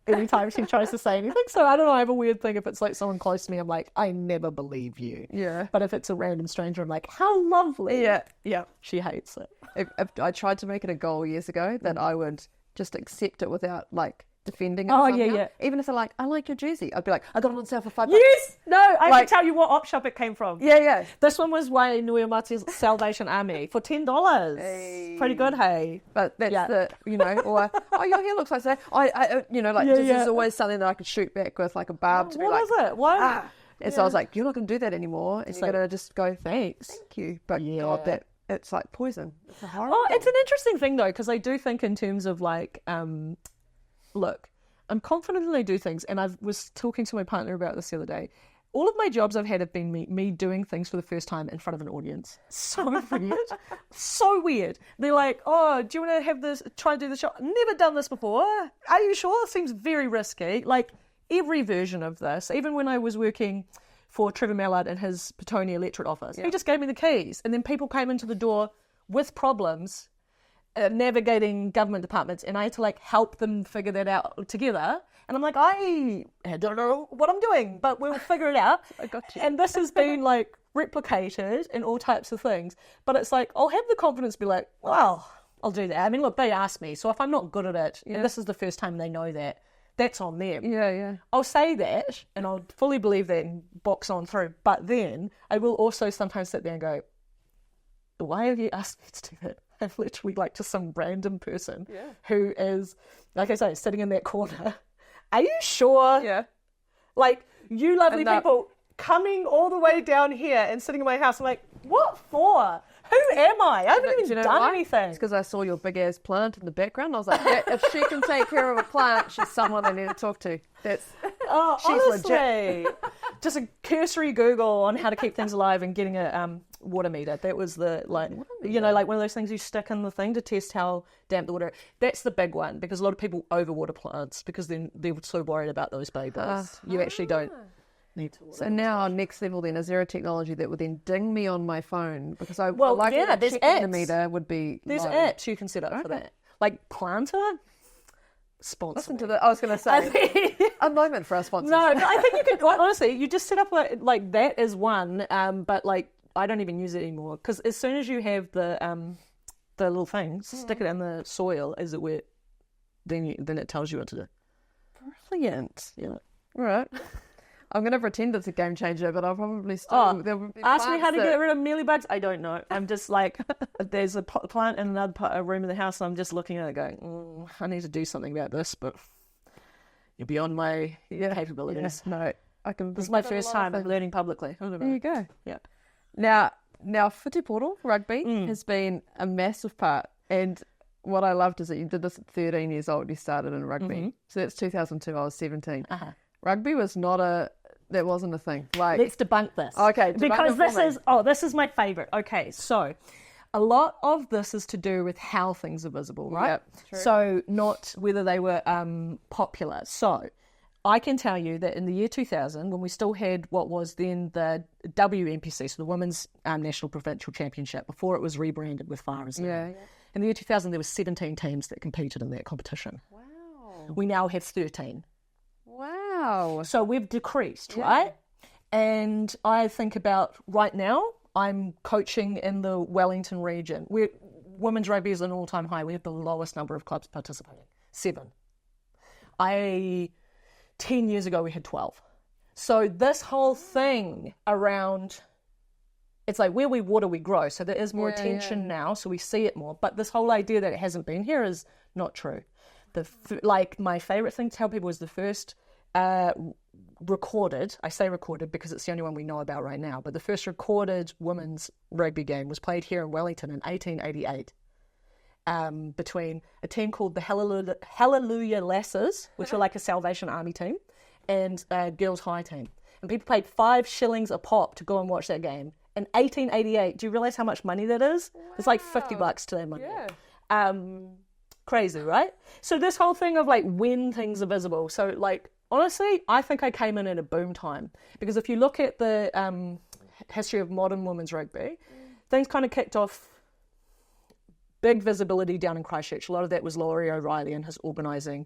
anytime she tries to say anything. So I don't know, I have a weird thing. If it's like someone close to me, I'm like, I never believe you. Yeah. But if it's a random stranger, I'm like, how lovely. Yeah. She hates it. If I tried to make it a goal years ago that I would just accept it without like defending it. Oh, yeah. Even if they're like, I like your jersey, I'd be like, I got it on sale for $5. Yes! No, I have to tell you what op shop it came from. Yeah. This one was Wainuiomati's Salvation Army for $10. Hey. Pretty good, hey? But that's or, oh, your hair looks like that. There's always something that I could shoot back with, like a barb to be like. What is it? Why? And so I was like, you're not going to do that anymore. And you're going to just go, thank you. But God, it's like poison. It's a horrible thing. It's an interesting thing, though, because I do think in terms of like, look, I'm confident that I do things, and I was talking to my partner about this the other day. All of my jobs I've had have been me doing things for the first time in front of an audience. So weird. So weird. They're like, oh, do you want to try and do the show? Never done this before. Are you sure? It seems very risky. Like, every version of this, even when I was working for Trevor Mallard in his Petone electorate office, he just gave me the keys, and then people came into the door with problems navigating government departments, and I had to like help them figure that out together. And I'm like, I don't know what I'm doing, but we'll figure it out. I got you. And this has been like replicated in all types of things. But it's like, I'll have the confidence to be like, well, I'll do that. I mean, look, they asked me, so if I'm not good at it, and this is the first time they know that, that's on them. Yeah. I'll say that, and I'll fully believe that and box on through. But then I will also sometimes sit there and go, why have you asked me to do that? I've literally like just some random person who is, like I say, sitting in that corner. Are you sure? Yeah. Like, you lovely people coming all the way down here and sitting in my house. I'm like, what for? Who am I? I haven't even done anything. It's because I saw your big ass plant in the background. I was like, if she can take care of a plant, she's someone I need to talk to. She's honestly, legit. Just a cursory Google on how to keep things alive and getting a water meter. That was the, like, you know, like one of those things you stick in the thing to test how damp the water. That's the big one, because a lot of people overwater plants because then they're so worried about those babies. You actually don't need to water. So now, next level then, is there a technology that would then ding me on my phone? Because there's apps. The meter would be There's low. apps you can set up for that. Like Planter, sponsor. Listen to the. I was going to say a moment for our sponsors. No, but I think you could. Like, honestly, you just set up like that is one. But like I don't even use it anymore, because as soon as you have the little things, stick it in the soil. Is it wet? Then it tells you what to do. Brilliant. Yeah. All right. I'm going to pretend it's a game changer, but I'll probably still... Ask me how to get rid of mealybugs. I don't know. I'm just like, there's a plant in another room of the house, and I'm just looking at it going, I need to do something about this, but you're beyond my capabilities. Yeah, no, I can... This is my first time learning publicly. There you go. Yeah. Now Whiti Poro rugby has been a massive part, and what I loved is that you did this at 13 years old. You started in rugby. Mm-hmm. So that's 2002. I was 17. Uh-huh. Rugby was that wasn't a thing. Like, let's debunk this. Okay, because this is my favourite. Okay, so a lot of this is to do with how things are visible, right? Yep, true. So not whether they were popular. So I can tell you that in the year 2000, when we still had what was then the WNPC, so the Women's National Provincial Championship, before it was rebranded with Farah's name. Yeah. In the year 2000, there were 17 teams that competed in that competition. Wow. We now have 13. Wow. So we've decreased, right? And I think about right now, I'm coaching in the Wellington region. Women's rugby is an all-time high. We have the lowest number of clubs participating, 7. 10 years ago, we had 12. So this whole thing around, it's like where we water, we grow. So there is more attention now, so we see it more. But this whole idea that it hasn't been here is not true. My favourite thing to tell people is the first recorded, I say recorded because it's the only one we know about right now, but the first recorded women's rugby game was played here in Wellington in 1888 between a team called the Hallelujah Lasses, which were like a Salvation Army team, and a girls' high team. And people paid 5 shillings a pop to go and watch that game. In 1888, do you realise how much money that is? Wow. It's like $50 to their money. Yeah. Crazy, right? So this whole thing of like when things are visible. So like, honestly, I think I came in at a boom time, because if you look at the history of modern women's rugby, things kind of kicked off big visibility down in Christchurch. A lot of that was Laurie O'Reilly and his organising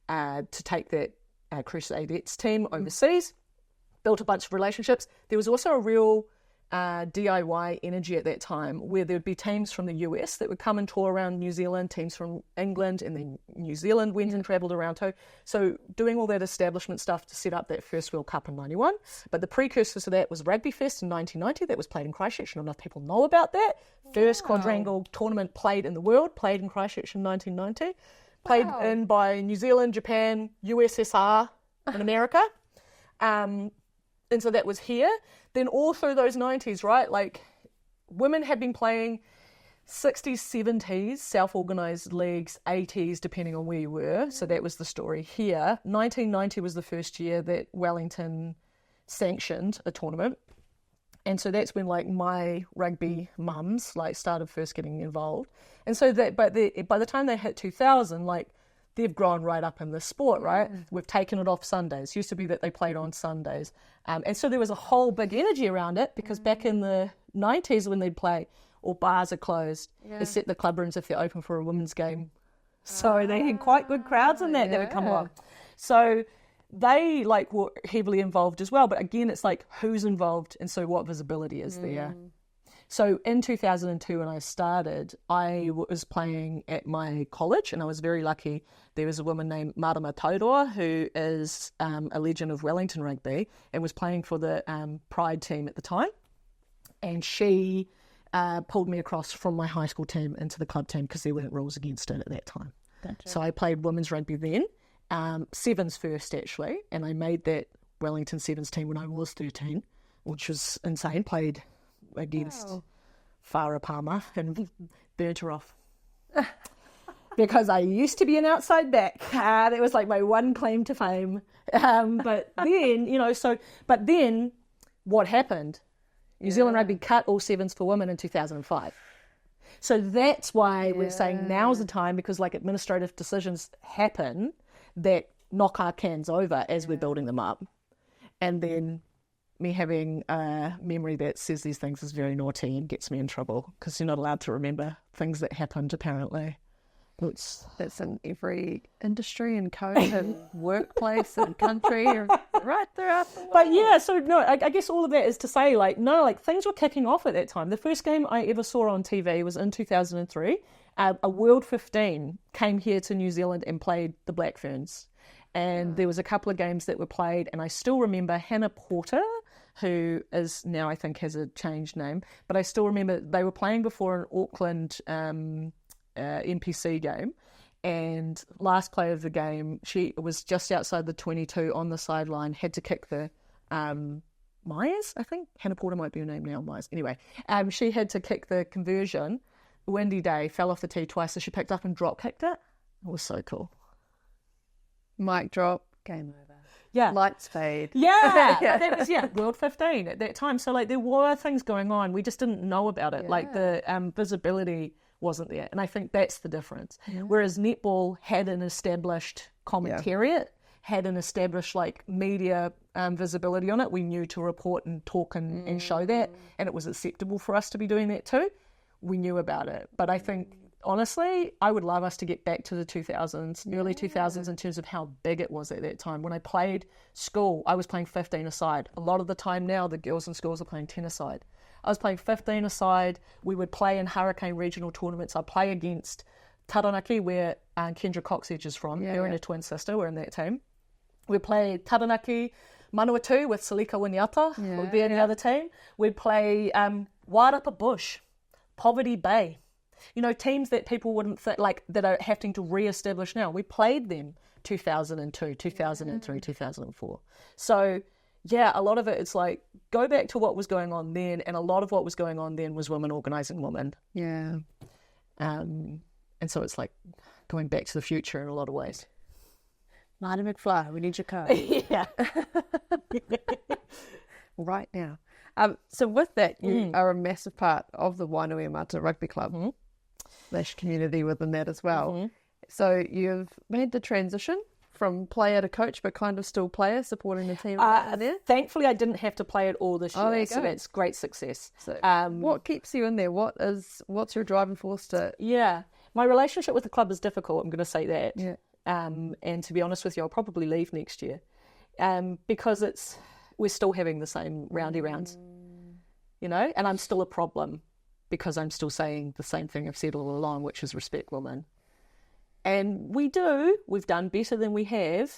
to take that Crusaders team overseas, built a bunch of relationships. There was also a real DIY energy at that time, where there would be teams from the US that would come and tour around New Zealand, teams from England, and then New Zealand went and travelled around too. So doing all that establishment stuff to set up that first World Cup in 91. But the precursor to that was Rugby Fest in 1990 that was played in Christchurch. Not enough people know about that. First quadrangle tournament played in the world, played in Christchurch in 1990. Played in by New Zealand, Japan, USSR, and America. And so that was here. Then all through those 90s, right, like women had been playing 60s, 70s, self-organised leagues, 80s, depending on where you were. So that was the story here. 1990 was the first year that Wellington sanctioned a tournament. And so that's when like my rugby mums like started first getting involved. And so that, by the time they hit 2000, like they've grown right up in the sport, right? We've taken it off Sundays. Used to be that they played on Sundays. And so there was a whole big energy around it, because back in the 90s when they'd play, all bars are closed, except the club rooms if they're open for a women's game. So they had quite good crowds in that would come along. So they like were heavily involved as well. But again, it's like who's involved, and so what visibility is there. So in 2002 when I started, I was playing at my college, and I was very lucky. There was a woman named Marama Taurua, who is a legend of Wellington rugby, and was playing for the Pride team at the time. And she pulled me across from my high school team into the club team, because there weren't rules against it at that time. Gotcha. So I played women's rugby then, sevens first actually, and I made that Wellington sevens team when I was 13, which was insane. Played against Farah Palmer and burnt her off. Because I used to be an outside back. That was like my one claim to fame. But then, but then what happened? New Zealand Rugby cut all sevens for women in 2005. So that's why we're saying now's the time, because like administrative decisions happen that knock our cans over as we're building them up. And then me having a memory that says these things is very naughty and gets me in trouble because you're not allowed to remember things that happened, apparently. That's in every industry and code and workplace and country, right throughout the world. But yeah, so no, I guess all of that is to say, like, no, like things were kicking off at that time. The first game I ever saw on TV was in 2003. A World 15 came here to New Zealand and played the Black Ferns. And there was a couple of games that were played, and I still remember Hannah Porter, who is now, I think, has a changed name, but I still remember they were playing before an Auckland NPC game, and last play of the game, she was just outside the 22 on the sideline, had to kick the Myers, I think. Hannah Porter might be her name now, Myers. Anyway, she had to kick the conversion. Windy day, fell off the tee twice, so she picked up and drop kicked it. It was so cool. Mic drop, game over. Yeah. Lights fade. Yeah. That was, World 15 at that time. So, like, there were things going on. We just didn't know about it. Yeah. Like, the visibility wasn't there. And I think that's the difference. Yeah. Whereas netball had an established commentariat, had an established, like, media visibility on it. We knew to report and talk and show that. And it was acceptable for us to be doing that too. We knew about it. But I think, honestly, I would love us to get back to the 2000s, early 2000s, in terms of how big it was at that time. When I played school, I was playing 15 aside. A lot of the time now, the girls in schools are playing 10 aside. I was playing 15 aside. We would play in Hurricane regional tournaments. I'd play against Taranaki, where Kendra Coxedge is from. Her and her twin sister were in that team. We'd play Taranaki, Manawatu with Salika Winiata would be in the other team. We'd play Wairapa Bush, Poverty Bay. You know, teams that people wouldn't think, like, that are having to re-establish now. We played them 2002, 2003, 2004. So, yeah, a lot of it, it's like, go back to what was going on then, and a lot of what was going on then was women organising women. Yeah. And so it's like going back to the future in a lot of ways. Marty McFly, we need your code. Yeah. Right now. So with that, you are a massive part of the Wainuiomata Rugby Club. / community within that as well. So you've made the transition from player to coach, but kind of still player, supporting the team there? Thankfully, I didn't have to play it all this year, there you so go. that's great success. So what keeps you in there? What's your driving force to... Yeah, my relationship with the club is difficult, I'm going to say that. Yeah. And to be honest with you, I'll probably leave next year because we're still having the same roundy rounds, you know, and I'm still a problem because I'm still saying the same thing I've said all along, which is respect women. And we've done better than we have,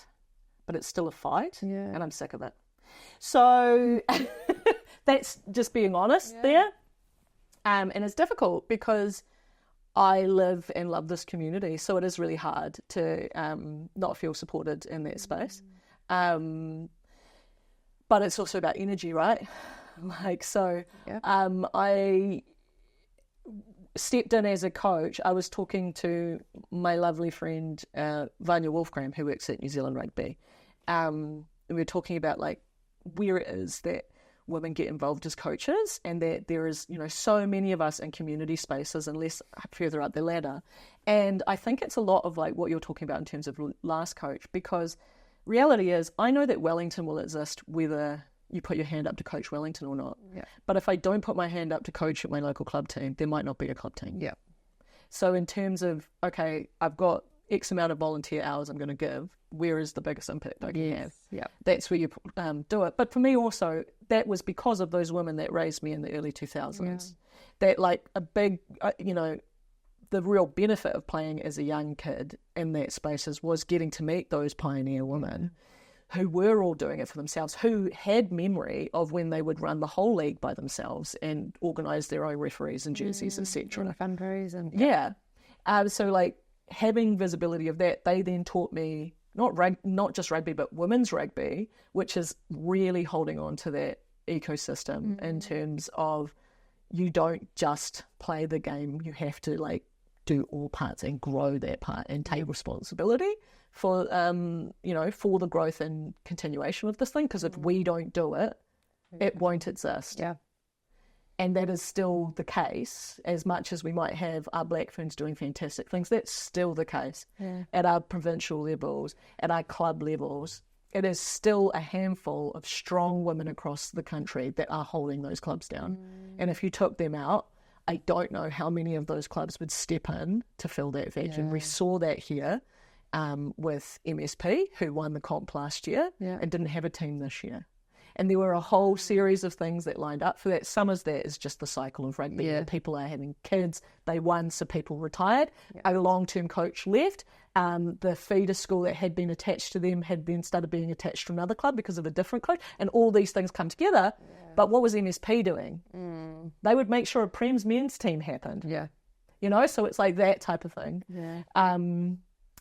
but it's still a fight, and I'm sick of it. So that's just being honest there. And it's difficult because I live and love this community, so it is really hard to not feel supported in that space. But it's also about energy, right? I stepped in as a coach. I was talking to my lovely friend Vanya Wolfgram, who works at New Zealand Rugby. We were talking about like where it is that women get involved as coaches, and that there is, you know, so many of us in community spaces and less further up the ladder. And I think it's a lot of like what you're talking about in terms of last coach, because reality is I know that Wellington will exist whether you put your hand up to coach Wellington or not. Yeah. But if I don't put my hand up to coach at my local club team, there might not be a club team. Yeah. So in terms of, okay, I've got X amount of volunteer hours I'm going to give, where is the biggest impact I can have? Yeah. That's where you do it. But for me also, that was because of those women that raised me in the early 2000s. Yeah. That like a big, the real benefit of playing as a young kid in that spaces was getting to meet those pioneer women who were all doing it for themselves, who had memory of when they would run the whole league by themselves and organise their own referees and jerseys, etc. And fundraise. Yeah. So like having visibility of that, they then taught me not just rugby, but women's rugby, which is really holding on to that ecosystem in terms of you don't just play the game, you have to like do all parts and grow that part and take responsibility for for the growth and continuation of this thing, because if we don't do it, it won't exist. Yeah. And that is still the case, as much as we might have our black ferns doing fantastic things. That's still the case at our provincial levels, at our club levels. It is still a handful of strong women across the country that are holding those clubs down. And if you took them out, I don't know how many of those clubs would step in to fill that vacuum. We saw that here with MSP, who won the comp last year and didn't have a team this year. And there were a whole series of things that lined up for that. Some of that is just the cycle of rugby. People are having kids. They won, so people retired. A long-term coach left. The feeder school that had been attached to them had then started being attached to another club because of a different coach. And all these things come together. But what was MSP doing? They would make sure a Prem's men's team happened. You know, so it's like that type of thing.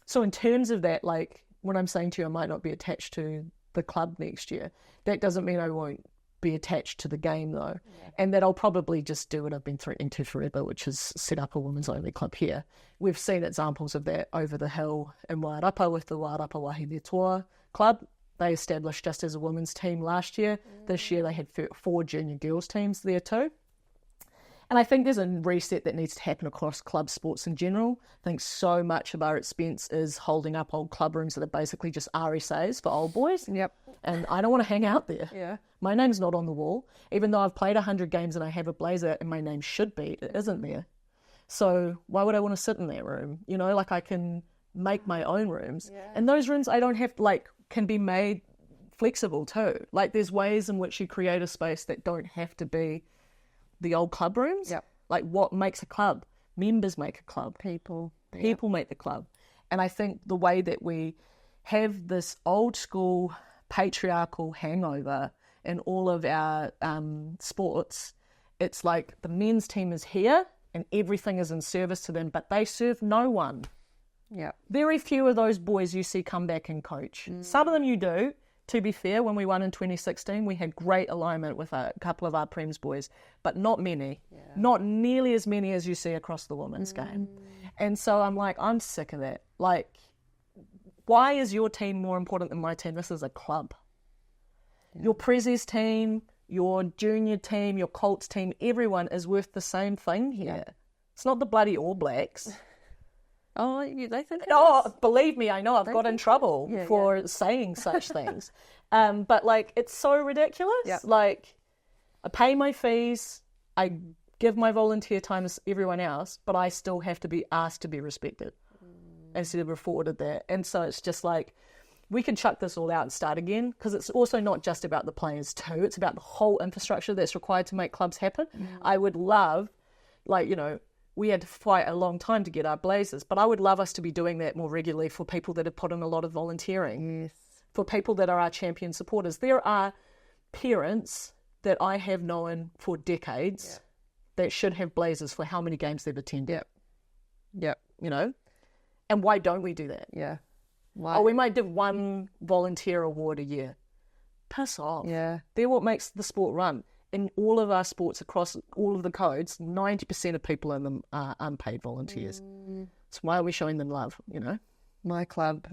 So in terms of that, like when I'm saying to you I might not be attached to the club next year, that doesn't mean I won't be attached to the game though, and that I'll probably just do what I've been threatening to forever, which is set up a women's only club here. We've seen examples of that over the hill in Wairapa with the Wairapa Wahine Toa club. They established just as a women's team last year. This year they had 4 junior girls teams there too. And I think there's a reset that needs to happen across club sports in general. I think so much of our expense is holding up old club rooms that are basically just RSAs for old boys. And I don't want to hang out there. My name's not on the wall. Even though I've played 100 games and I have a blazer and my name should be, it isn't there. So why would I want to sit in that room? You know, like I can make my own rooms. And those rooms I don't have, like, can be made flexible too. Like there's ways in which you create a space that don't have to be the old club rooms. Like what makes a club? Members make a club. People make the club. And I think the way that we have this old school patriarchal hangover in all of our sports, it's like the men's team is here and everything is in service to them, but they serve no one. Very few of those boys you see come back and coach. Some of them you do. To be fair, when we won in 2016, we had great alignment with a couple of our Prems boys, but not many. Not nearly as many as you see across the women's game. And so I'm like, I'm sick of that. Like, why is your team more important than my team? This is a club. Your Prezzies team, your junior team, your Colts team, everyone is worth the same thing here. It's not the bloody All Blacks. They think believe me, I know I've got in trouble for saying such things. But, like, it's so ridiculous. Like, I pay my fees, I give my volunteer time as everyone else, but I still have to be asked to be respected instead of afforded that. And so it's just like, we can chuck this all out and start again, because it's also not just about the players too. It's about the whole infrastructure that's required to make clubs happen. I would love, like, you know, we had to fight a long time to get our blazers, but I would love us to be doing that more regularly for people that have put in a lot of volunteering, for people that are our champion supporters. There are parents that I have known for decades that should have blazers for how many games they've attended. You know? And why don't we do that? Why? We might do one volunteer award a year. Piss off. They're what makes the sport run. In all of our sports across all of the codes, 90% of people in them are unpaid volunteers. So why are we showing them love, you know? My club,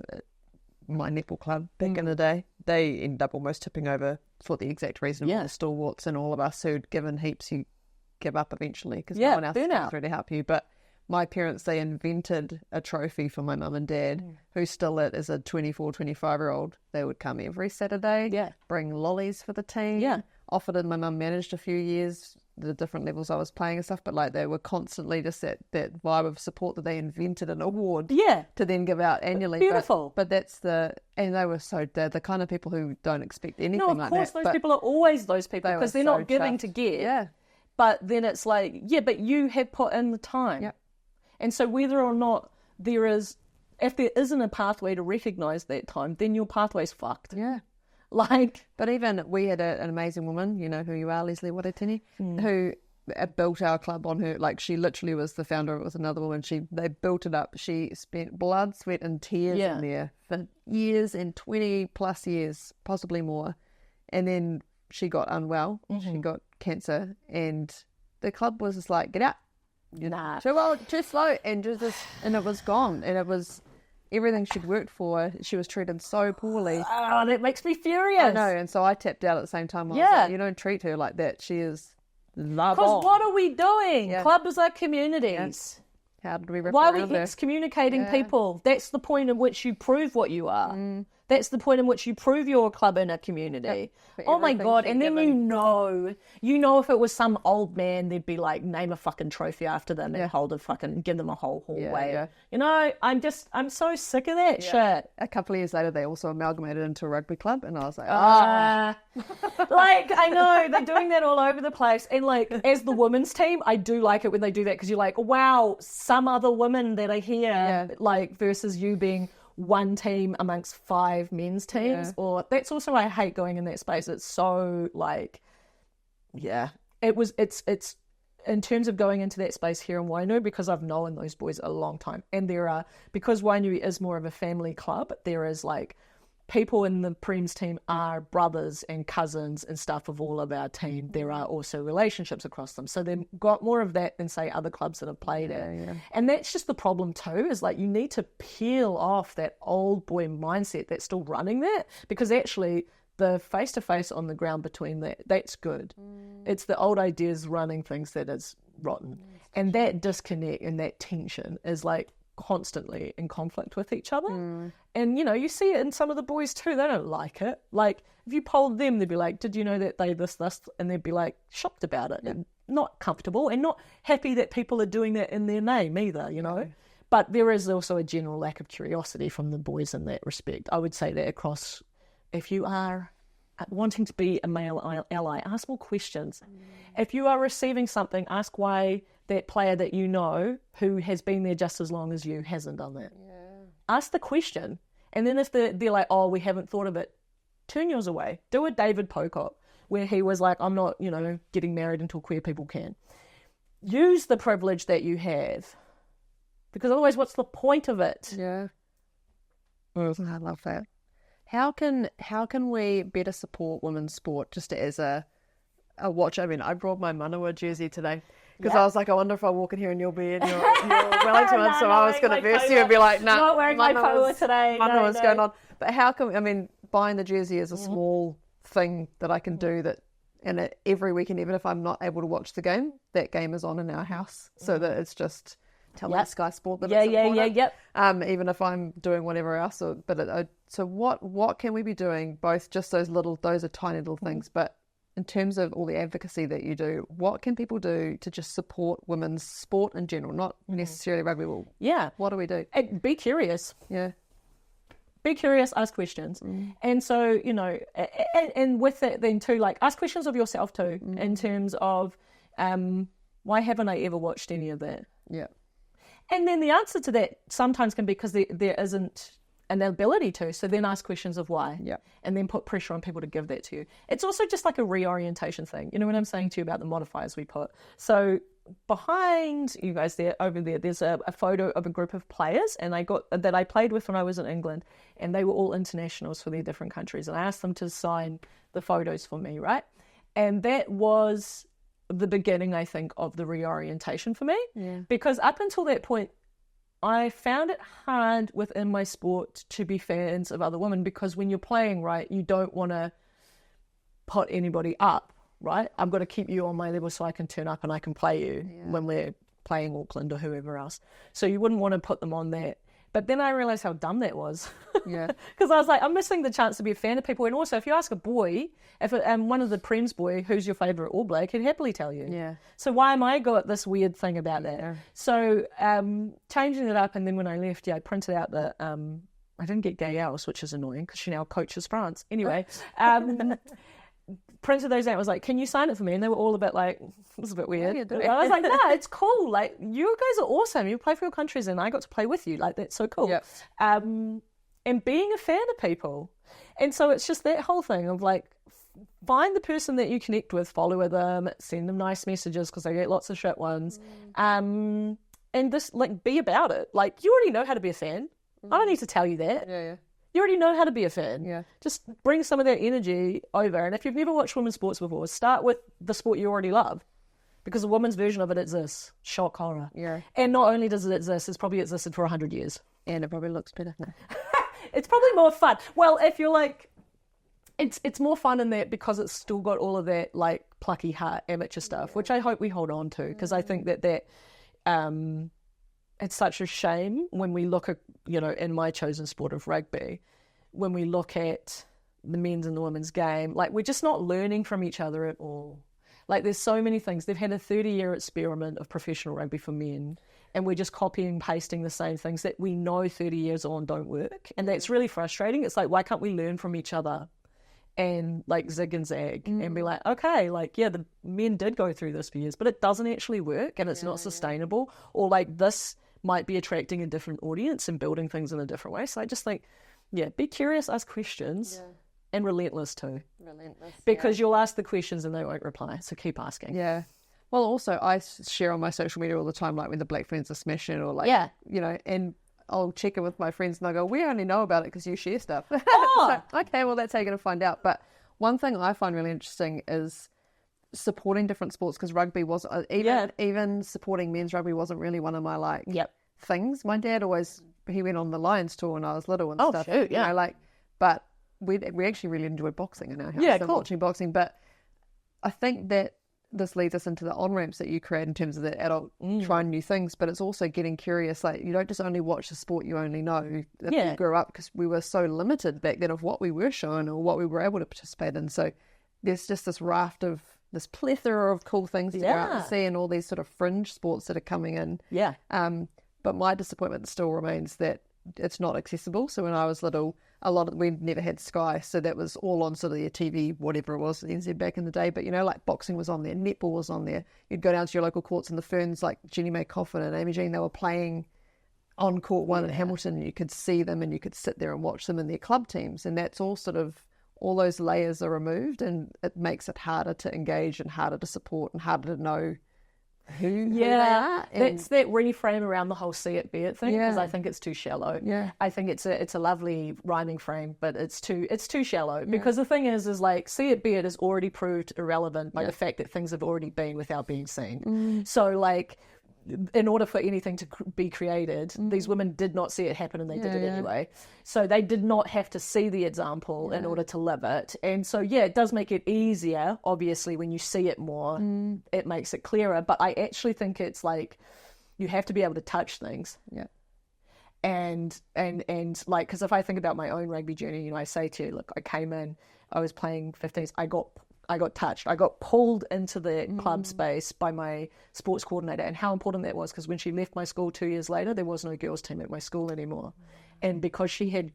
my netball club, back in the day, they ended up almost tipping over for the exact reason of the stalwarts and all of us who'd given heaps, you give up eventually because no one else comes through to help you. But my parents, they invented a trophy for my mum and dad, who still is a 24, 25-year-old. They would come every Saturday, bring lollies for the team. Offered it, my mum managed a few years, the different levels I was playing and stuff, but like they were constantly just that vibe of support that they invented an award to then give out annually. Beautiful. But that's and they were they're the kind of people who don't expect anything like that. No, of course those people are always those people because they're not giving to get. But then it's like, but you have put in the time. And so whether or not if there isn't a pathway to recognise that time, then your pathway's fucked. But even we had an amazing woman, you know who you are, Leslie Watatini, who built our club on her. Like, she literally was the founder of it with another woman. They built it up. She spent blood, sweat and tears in there for years and 20 plus years, possibly more. And then she got unwell. She got cancer, and the club was just like, get out. Too old, too slow, and it was gone. And it was everything she'd worked for. She was treated so poorly. Oh, that makes me furious. I know, and so I tapped out at the same time. I was like, you don't treat her like that. She is Because what are we doing? Yeah. Clubs are communities. Yeah. How did we rip Why are we excommunicating people? That's the point in which you prove what you are. That's the point in which you prove you're a club in a community. Yep. Oh my God. And then you know if it was some old man, they'd be like, name a fucking trophy after them and hold a fucking, give them a whole hallway. Yeah. You know, I'm so sick of that shit. A couple of years later, they also amalgamated into a rugby club. And I was like, like, I know, they're doing that all over the place. And like, as the women's team, I do like it when they do that because you're like, wow, some other women that are here, like, versus you being one team amongst 5 men's teams, or that's also why I hate going in that space. It's so like, it's in terms of going into that space here in Wainui, because I've known those boys a long time, and because Wainui is more of a family club, there is like people in the Prems team are brothers and cousins and stuff of all of our team. There are also relationships across them. So they've got more of that than, say, other clubs that have played it. Yeah. And that's just the problem too, is like you need to peel off that old boy mindset that's still running that, because actually the face-to-face on the ground between that's good. It's the old ideas running things that is rotten. And that disconnect and that tension is like constantly in conflict with each other. And, you know, you see it in some of the boys too. They don't like it. Like, if you polled them, they'd be like, did you know that they this, and they'd be like shocked about it and not comfortable and not happy that people are doing that in their name either, you know. But there is also a general lack of curiosity from the boys in that respect. I would say that across, if you are wanting to be a male ally, ask more questions. If you are receiving something, ask why that player that you know who has been there just as long as you hasn't done that. Ask the question. And then if they're like, oh, we haven't thought of it, turn yours away. Do a David Pocock, where he was like, I'm not, you know, getting married until queer people can. Use the privilege that you have, because otherwise what's the point of it? Yeah. I love that. How can we better support women's sport just as a watch? I mean, I brought my Manawa jersey today because I was like, I wonder if I walk in here and you'll be in your Wellington one. So I was going to verse you and be like, no, not wearing my polo today. What's going on? But how can, I mean, buying the jersey is a small thing that I can do that, and every weekend, even if I'm not able to watch the game, that game is on in our house, so that it's just telling Sky Sport that it's important. Even if I'm doing whatever else. So what can we be doing? Both just those are tiny little things, but in terms of all the advocacy that you do, what can people do to just support women's sport in general, not necessarily rugby? What do we do? Be curious. Yeah. Be curious, ask questions. And so, you know, and with that then too, like ask questions of yourself too, in terms of why haven't I ever watched any of that? Yeah. And then the answer to that sometimes can be because there isn't an ability to. So then ask questions of why. Yeah. And then put pressure on people to give that to you. It's also just like a reorientation thing. You know what I'm saying to you about the modifiers we put? So behind you guys over there, there's a photo of a group of players and that I played with when I was in England, and they were all internationals for their different countries. And I asked them to sign the photos for me, right? And that was the beginning, I think, of the reorientation for me. Yeah. Because up until that point, I found it hard within my sport to be fans of other women, because when you're playing, right, you don't want to put anybody up, right? I've got to keep you on my level so I can turn up and I can play you when we're playing Auckland or whoever else. So you wouldn't want to put them on that. But then I realised how dumb that was. Yeah. Because I was like, I'm missing the chance to be a fan of people. And also, if you ask a boy, one of the Prems boy, who's your favourite All Black, he'd happily tell you. Yeah. So why am I got this weird thing about that? Yeah. So changing it up, and then when I left, I printed out the, I didn't get Gael's, which is annoying because she now coaches France. Anyway, printed those out. I was like, can you sign it for me? And they were all a bit like, this is a bit weird. I was like, nah, it's cool. Like, you guys are awesome. You play for your countries and I got to play with you. Like, that's so cool. Yep. And being a fan of people. And so it's just that whole thing of like, find the person that you connect with, follow them, send them nice messages because they get lots of shit ones. And just like, be about it. Like, you already know how to be a fan. I don't need to tell you that. Yeah. You already know how to be a fan. Yeah. Just bring some of that energy over. And if you've never watched women's sports before, start with the sport you already love. Because the women's version of it exists. Shock horror. Yeah. And not only does it exist, it's probably existed for 100 years. And it probably looks better. It's probably more fun. Well, if you're like, it's more fun in that because it's still got all of that like plucky heart amateur stuff, which I hope we hold on to, because I think that it's such a shame when we look at, in my chosen sport of rugby, when we look at the men's and the women's game, like we're just not learning from each other at all. Like there's so many things. They've had a 30-year experiment of professional rugby for men, and we're just copying and pasting the same things that we know 30 years on don't work. And that's really frustrating. It's like, why can't we learn from each other and like zig and zag and be like, okay, like, yeah, the men did go through this for years, but it doesn't actually work and it's not sustainable. Or like this might be attracting a different audience and building things in a different way. So I just think, be curious, ask questions, and relentless too. Because you'll ask the questions and they won't reply. So keep asking. Yeah. Well, also, I share on my social media all the time, like when the Black Ferns are smashing or like, and I'll check in with my friends and they'll go, we only know about it because you share stuff. Oh! So, okay, well, that's how you're going to find out. But one thing I find really interesting is supporting different sports, because rugby was, even supporting men's rugby wasn't really one of my things. My dad he went on the Lions tour when I was little and stuff. Oh, shoot, yeah. But we actually really enjoyed boxing in our house. Yeah, cool. Watching boxing. But I think that this leads us into the on-ramps that you create in terms of the adult trying new things, but it's also getting curious. Like, you don't just only watch the sport you only know that you grew up, because we were so limited back then of what we were shown or what we were able to participate in. So there's just this raft of this plethora of cool things to go out and see, and all these sort of fringe sports that are coming in. Yeah. But my disappointment still remains that it's not accessible. So when I was little, we never had Sky, so that was all on sort of the TV, whatever it was, NZ back in the day. But like boxing was on there, netball was on there. You'd go down to your local courts, and the Ferns, like Jenny May Coffin and Amy Jean, they were playing on court 1 in Hamilton, and you could see them and you could sit there and watch them in their club teams. And that's all all those layers are removed, and it makes it harder to engage and harder to support and harder to know who they are. That's that reframe around the whole see it, be it thing, because I think it's too shallow. Yeah. I think it's a lovely rhyming frame, but it's too shallow, because the thing is like see it, be it is already proved irrelevant by the fact that things have already been without being seen. So like, in order for anything to be created, these women did not see it happen, and they did it anyway. So they did not have to see the example in order to live it. And so, it does make it easier, obviously, when you see it more, it makes it clearer. But I actually think it's like, you have to be able to touch things. Yeah. And like, because if I think about my own rugby journey, I say to you, look, I came in, I was playing 15s, I got touched. I got pulled into the club space by my sports coordinator, and how important that was, because when she left my school 2 years later, there was no girls team at my school anymore. And because she had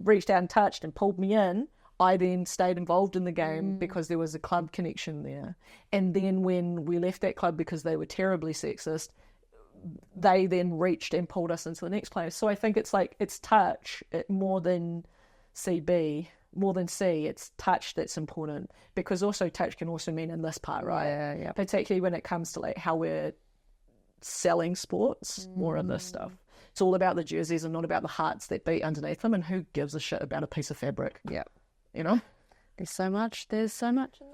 reached out and touched and pulled me in, I then stayed involved in the game because there was a club connection there. And then when we left that club because they were terribly sexist, they then reached and pulled us into the next place. So I think it's like, it's touch more than CB. More than C, it's touch that's important, because also touch can also mean in this part, right? Yeah. Particularly when it comes to like how we're selling sports, more in this stuff. It's all about the jerseys and not about the hearts that beat underneath them, and who gives a shit about a piece of fabric? Yeah. There's so much in the jersey.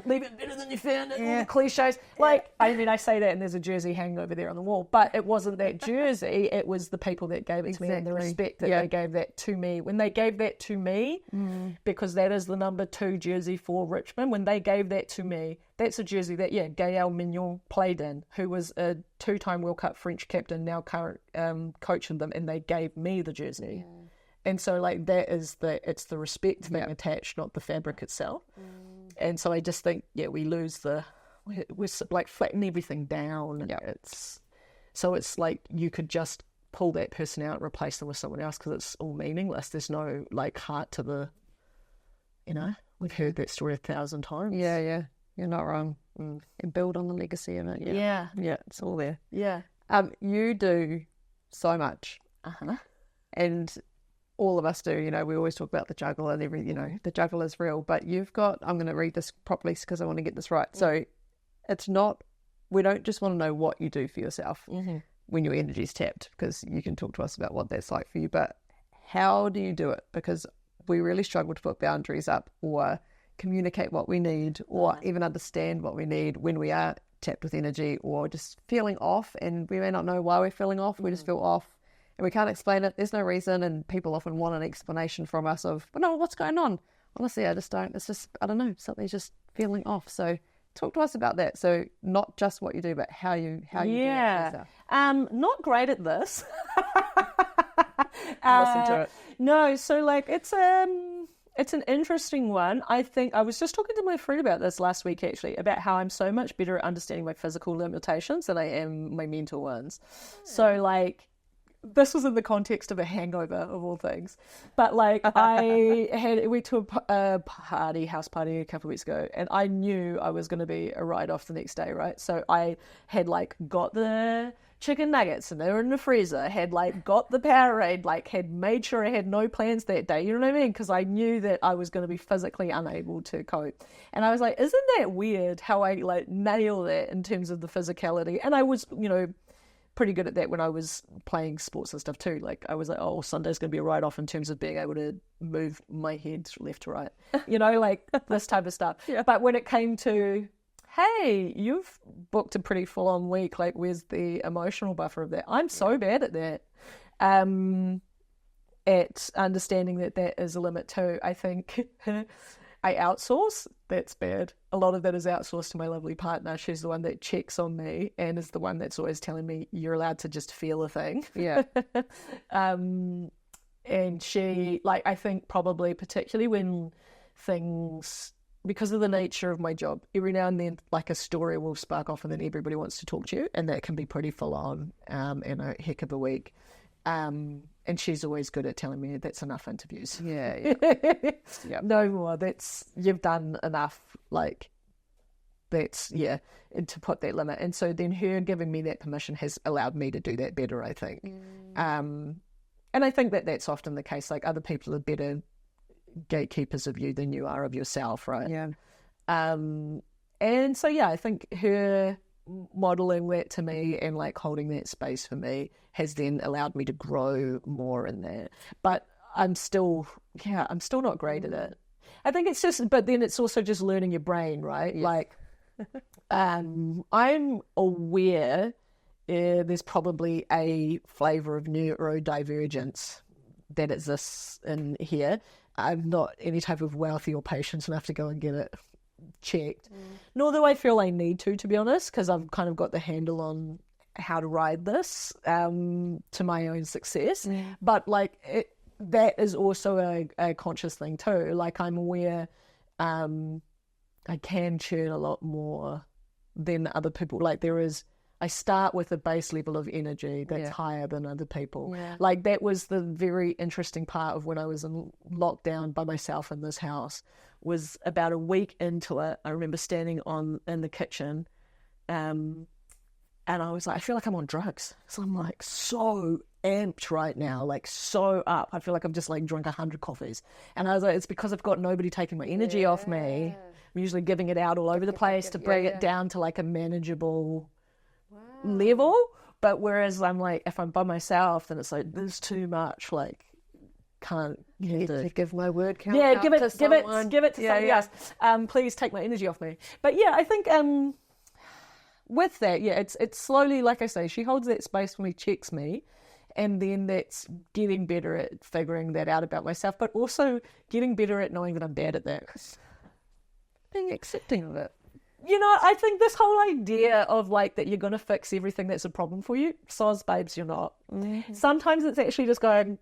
Leave it better than you found it. All the cliches. Like, I mean, I say that, and there's a jersey hanging over there on the wall, but it wasn't that jersey. It was the people that gave it to me, and the respect that they gave that to me. When they gave that to me, because that is the number 2 jersey for Richmond, when they gave that to me, that's a jersey that, Gaël Mignon played in, who was a 2-time World Cup French captain, now current coaching them, and they gave me the jersey. And so, like, it's the respect being attached, not the fabric itself. And so I just think, we lose we're like flatten everything down. Yeah. It's like you could just pull that person out and replace them with someone else, because it's all meaningless. There's no, like, heart to the, we've heard that story 1,000 times. Yeah. You're not wrong. And build on the legacy of it. Yeah. Yeah, it's all there. Yeah. You do so much. And all of us do, we always talk about the juggle and the juggle is real, but you've got, I'm going to read this properly because I want to get this right. So it's not, we don't just want to know what you do for yourself when your energy's tapped, because you can talk to us about what that's like for you, but how do you do it? Because we really struggle to put boundaries up or communicate what we need or even understand what we need when we are tapped with energy or just feeling off, and we may not know why we're feeling off, we just feel off. And we can't explain it. There's no reason. And people often want an explanation from us of, well, no, what's going on? honestly, I just don't. It's just, I don't know, something's just feeling off. So talk to us about that. So not just what you do, but how you do that. Not great at this. Listen to it. No, so like it's an interesting one. I think I was just talking to my friend about this last week, actually, about how I'm so much better at understanding my physical limitations than I am my mental ones. So like, this was in the context of a hangover of all things, but like we went to a house party a couple of weeks ago, and I knew I was going to be a write-off the next day, right? So I had like got the chicken nuggets and they were in the freezer, had like got the Powerade, like had made sure I had no plans that day, you know what I mean? Because I knew that I was going to be physically unable to cope. And I was like, isn't that weird how I like nail that in terms of the physicality? And I was, pretty good at that when I was playing sports and stuff too. Like I was like, oh, Sunday's going to be a write-off in terms of being able to move my head left to right, like this type of stuff. Yeah. But when it came to, hey, you've booked a pretty full-on week, like where's the emotional buffer of that? I'm so bad at that. At understanding that is a limit too. I think I outsource. That's bad. A lot of that is outsourced to my lovely partner. She's the one that checks on me and is the one that's always telling me you're allowed to just feel a thing. Yeah. And she, like, I think probably particularly when things, because of the nature of my job, every now and then like a story will spark off and then everybody wants to talk to you, and that can be pretty full on and a heck of a week. And she's always good at telling me that's enough interviews. Yeah. Yeah. No more. You've done enough. Like, and to put that limit. And so then her giving me that permission has allowed me to do that better, I think. And I think that that's often the case. Like, other people are better gatekeepers of you than you are of yourself, right? Yeah. And so, yeah, I think her modeling that to me and like holding that space for me has then allowed me to grow more in that. But I'm still not great at it. I think it's just, but then it's also just learning your brain, right? Yes. Like, I'm aware there's probably a flavour of neurodivergence that exists in here. I'm not any type of wealthy or patient enough to go and get it checked, nor do I feel I need to be honest, because I've kind of got the handle on how to ride this to my own success. But like that is also a conscious thing too. Like I'm aware I can churn a lot more than other people. Like I start with a base level of energy that's higher than other people. Yeah. Like that was the very interesting part of when I was in lockdown by myself in this house. Was about a week into it. I remember standing in the kitchen, and I was like, I feel like I'm on drugs. So I'm like so amped right now, like so up. I feel like I've just like drunk 100 coffees. And I was like, it's because I've got nobody taking my energy off me. I'm usually giving it out all over the place to bring it down to like a manageable level. But whereas I'm like, if I'm by myself, then it's like, there's too much, like, can't to give my word count. Yeah, give it to somebody else. Please take my energy off me. But yeah, I think with that, it's slowly, like I say, she holds that space for me, checks me, and then that's getting better at figuring that out about myself, but also getting better at knowing that I'm bad at that. Being accepting of it. I think this whole idea of like that you're going to fix everything that's a problem for you, soz babes, you're not. Mm-hmm. Sometimes it's actually just going,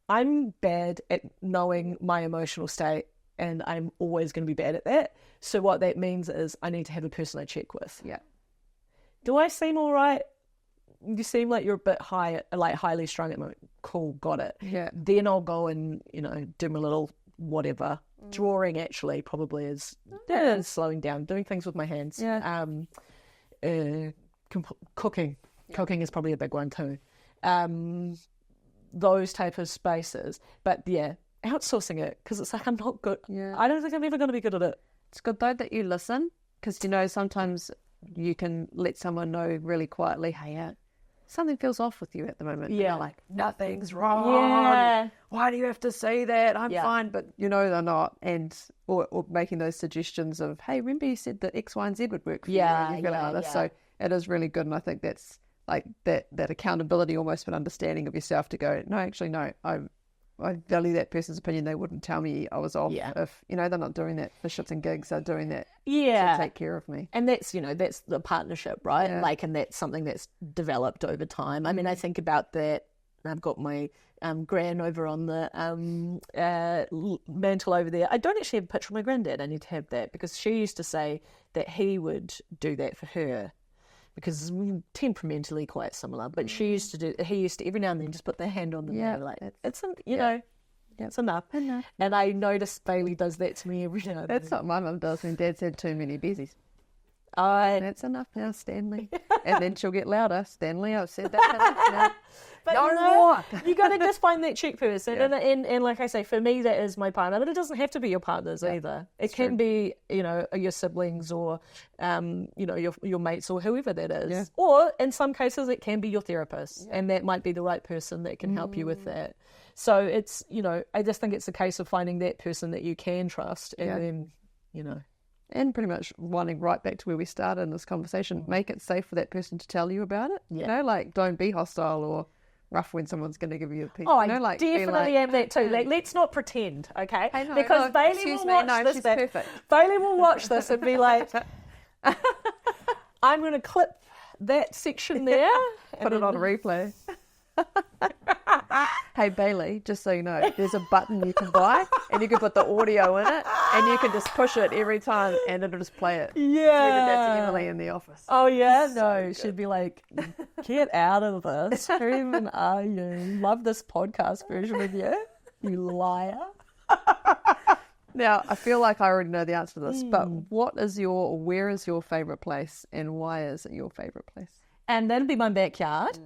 I'm bad at knowing my emotional state and I'm always going to be bad at that. So what that means is I need to have a person I check with. Yeah. Do I seem all right? You seem like you're a bit highly strung at the moment. Cool, got it. Yeah. Then I'll go and, do my little whatever. Drawing actually probably is slowing down. Doing things with my hands. Yeah. Cooking. Yeah. Cooking is probably a big one too. Those type of spaces. But yeah, outsourcing it because it's like I'm not good. Yeah. I don't think I'm ever going to be good at it. It's good though that you listen because sometimes you can let someone know really quietly, hey, something feels off with you at the moment. Yeah. And like, nothing's wrong. Yeah. Why do you have to say that? I'm fine. But they're not. And or making those suggestions of, hey, remember you said that X, Y, and Z would work for you. Yeah. So it is really good. And I think that's like that accountability almost, but understanding of yourself to go, no, actually, no, I value that person's opinion. They wouldn't tell me I was off if, they're not doing that for shits and gigs. They're doing that to take care of me. And that's, that's the partnership, right? Yeah. Like, and that's something that's developed over time. I mean, I think about that. I've got my gran over on the mantle over there. I don't actually have a picture of my granddad. I need to have that because she used to say that he would do that for her because we're temperamentally quite similar. But he used to every now and then just put their hand on the nail, like it's it's enough. And I notice Bailey does that to me every now and then. That's what my mum does when Dad's had too many bezies. That's enough now, Stanley. And then she'll get louder. Stanley, I've said that enough now. But no more. You got to just find that check person. Yeah. And like I say, for me, that is my partner. But it doesn't have to be your partners either. It can be, your siblings or, your mates or whoever that is. Yeah. Or in some cases, it can be your therapist. Yeah. And that might be the right person that can help you with that. So it's, I just think it's a case of finding that person that you can trust and then, And pretty much wanting right back to where we started in this conversation, make it safe for that person to tell you about it. Yeah. Don't be hostile or rough when someone's going to give you a piece. Oh, I definitely am that too. Let's not pretend, okay? Because Bailey will watch this. Perfect. Bailey will watch this and be like, I'm going to clip that section there. Put it on a replay. Hey Bailey, just so you know, there's a button you can buy and you can put the audio in it and you can just push it every time and it'll just play it. Yeah. That's Emily in the office. Oh yeah? No, she'd be like, get out of this. Who even are you? Love this podcast version of you, you liar. Now, I feel like I already know the answer to this, but where is your favourite place and why is it your favourite place? And that'd be my backyard.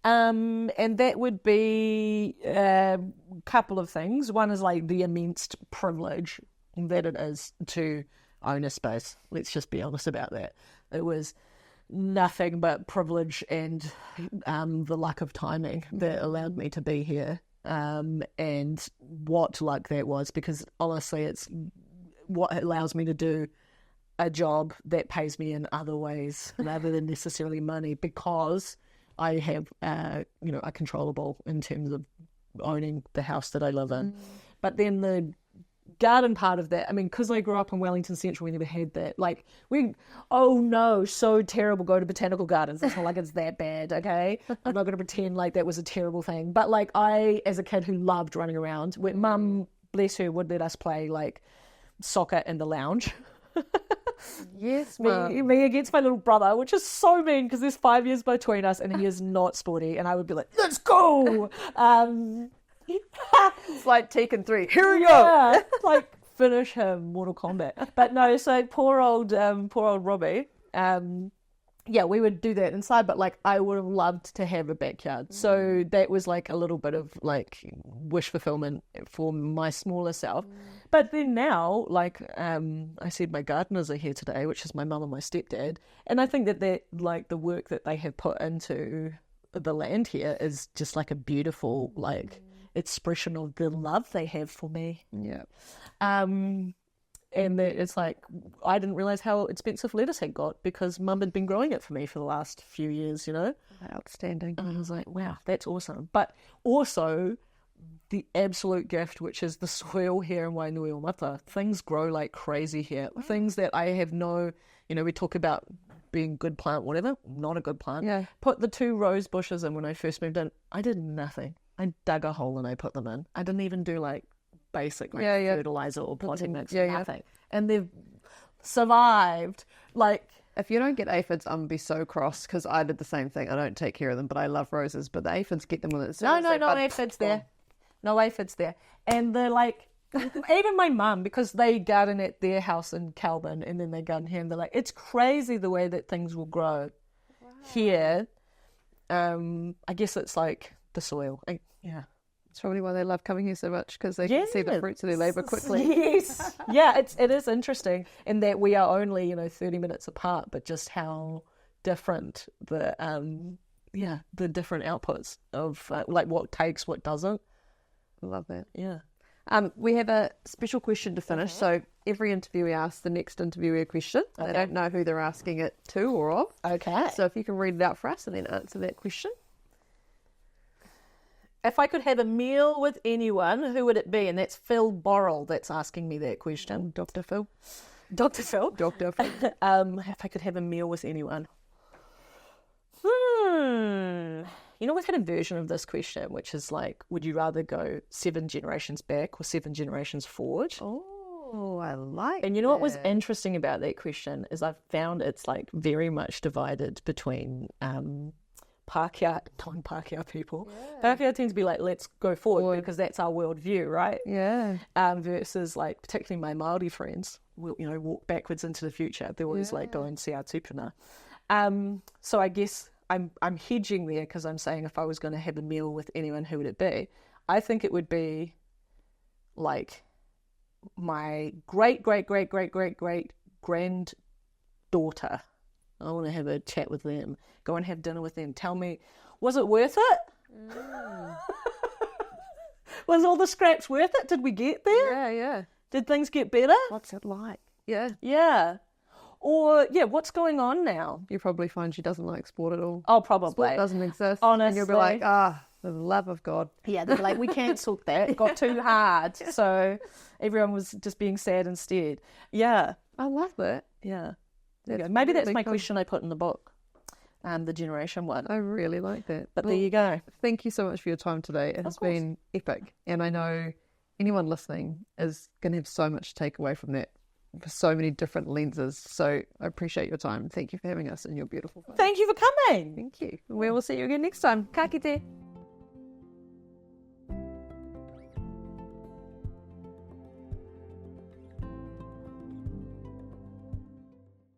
And that would be a couple of things. One is like the immense privilege that it is to own a space. Let's just be honest about that. It was nothing but privilege and the luck of timing that allowed me to be here. And what luck that was, because honestly, it's what allows me to do a job that pays me in other ways rather than necessarily money, because I have, a controllable in terms of owning the house that I live in. But then the garden part of that, because I grew up in Wellington Central, we never had that. So terrible, go to botanical gardens. It's not like it's that bad, okay? I'm not going to pretend like that was a terrible thing. But I, as a kid who loved running around, when Mum, bless her, would let us play soccer in the lounge. Yes, me against my little brother, which is so mean because there's 5 years between us and he is not sporty, and I would be like, let's go. It's like Tekken 3, here we go. Finish him, Mortal Kombat. But no, so poor old Robbie, we would do that inside, but I would have loved to have a backyard. So that was a little bit of wish fulfillment for my smaller self. But then now, I said my gardeners are here today, which is my mum and my stepdad. And I think that the work that they have put into the land here is just a beautiful, expression of the love they have for me. Yeah. And that it's I didn't realise how expensive lettuce had got because Mum had been growing it for me for the last few years, Outstanding. And I was like, wow, that's awesome. But also the absolute gift, which is the soil here in Wainuiomata. Things grow like crazy here. Things that I have we talk about being good plant, whatever, not a good plant. Yeah. Put the 2 rose bushes in when I first moved in. I did nothing. I dug a hole and I put them in. I didn't even do basic fertilizer or potting mix, nothing. And they've survived. If you don't get aphids, I'm going to be so cross because I did the same thing. I don't take care of them, but I love roses. But the aphids get them when it's... No aphids there. No aphids there. And they're even my mum, because they garden at their house in Calvin and then they garden here, and they're it's crazy the way that things will grow here. I guess it's the soil. It's probably why they love coming here so much, because they can see the fruits of their labour quickly. Yes. Yeah, it is interesting in that we are only, 30 minutes apart, but just how different the different outputs of what takes, what doesn't. I love that. Yeah. We have a special question to finish. So every interviewee asks the next interviewee a question. Okay. They don't know who they're asking it to or of. Okay. So if you can read it out for us and then answer that question. If I could have a meal with anyone, who would it be? And that's Phil Borrell that's asking me that question. Dr. Phil. Dr. Phil? Dr. Phil. If I could have a meal with anyone. You know, we've had a version of this question, which is like, would you rather go 7 generations back or 7 generations forward? Oh, I like And you know what was interesting about that question is I've found it's like very much divided between Pākehā, non-Pākehā people. Yeah. Pākehā tend to be like, let's go forward because that's our worldview, right? Yeah. Versus like, particularly my Māori friends will, you know, walk backwards into the future. They're always like, go and see our tupuna. So I guess I'm hedging there because I'm saying if I was going to have a meal with anyone, who would it be? I think it would be like my great granddaughter. I want to have a chat with them, go and have dinner with them. Tell me, was it worth it? Was all the scraps worth it? Did we get there? Yeah. Did things get better? What's it like? Yeah. Or, what's going on now? You probably find she doesn't like sport at all. Oh, probably. Sport doesn't exist. Honestly. And you'll be like, for the love of God. Yeah, they'll be like, we cancelled that. It got too hard. So everyone was just being sad instead. Yeah. I love that. Yeah. Maybe that's my question I put in the book, the generation one. I really like that. But there you go. Thank you so much for your time today. It has been epic. And I know anyone listening is going to have so much to take away from that for so many different lenses. So I appreciate your time. Thank you for having us and your beautiful face. Thank you for coming. Thank you. We will see you again next time. Ka kite.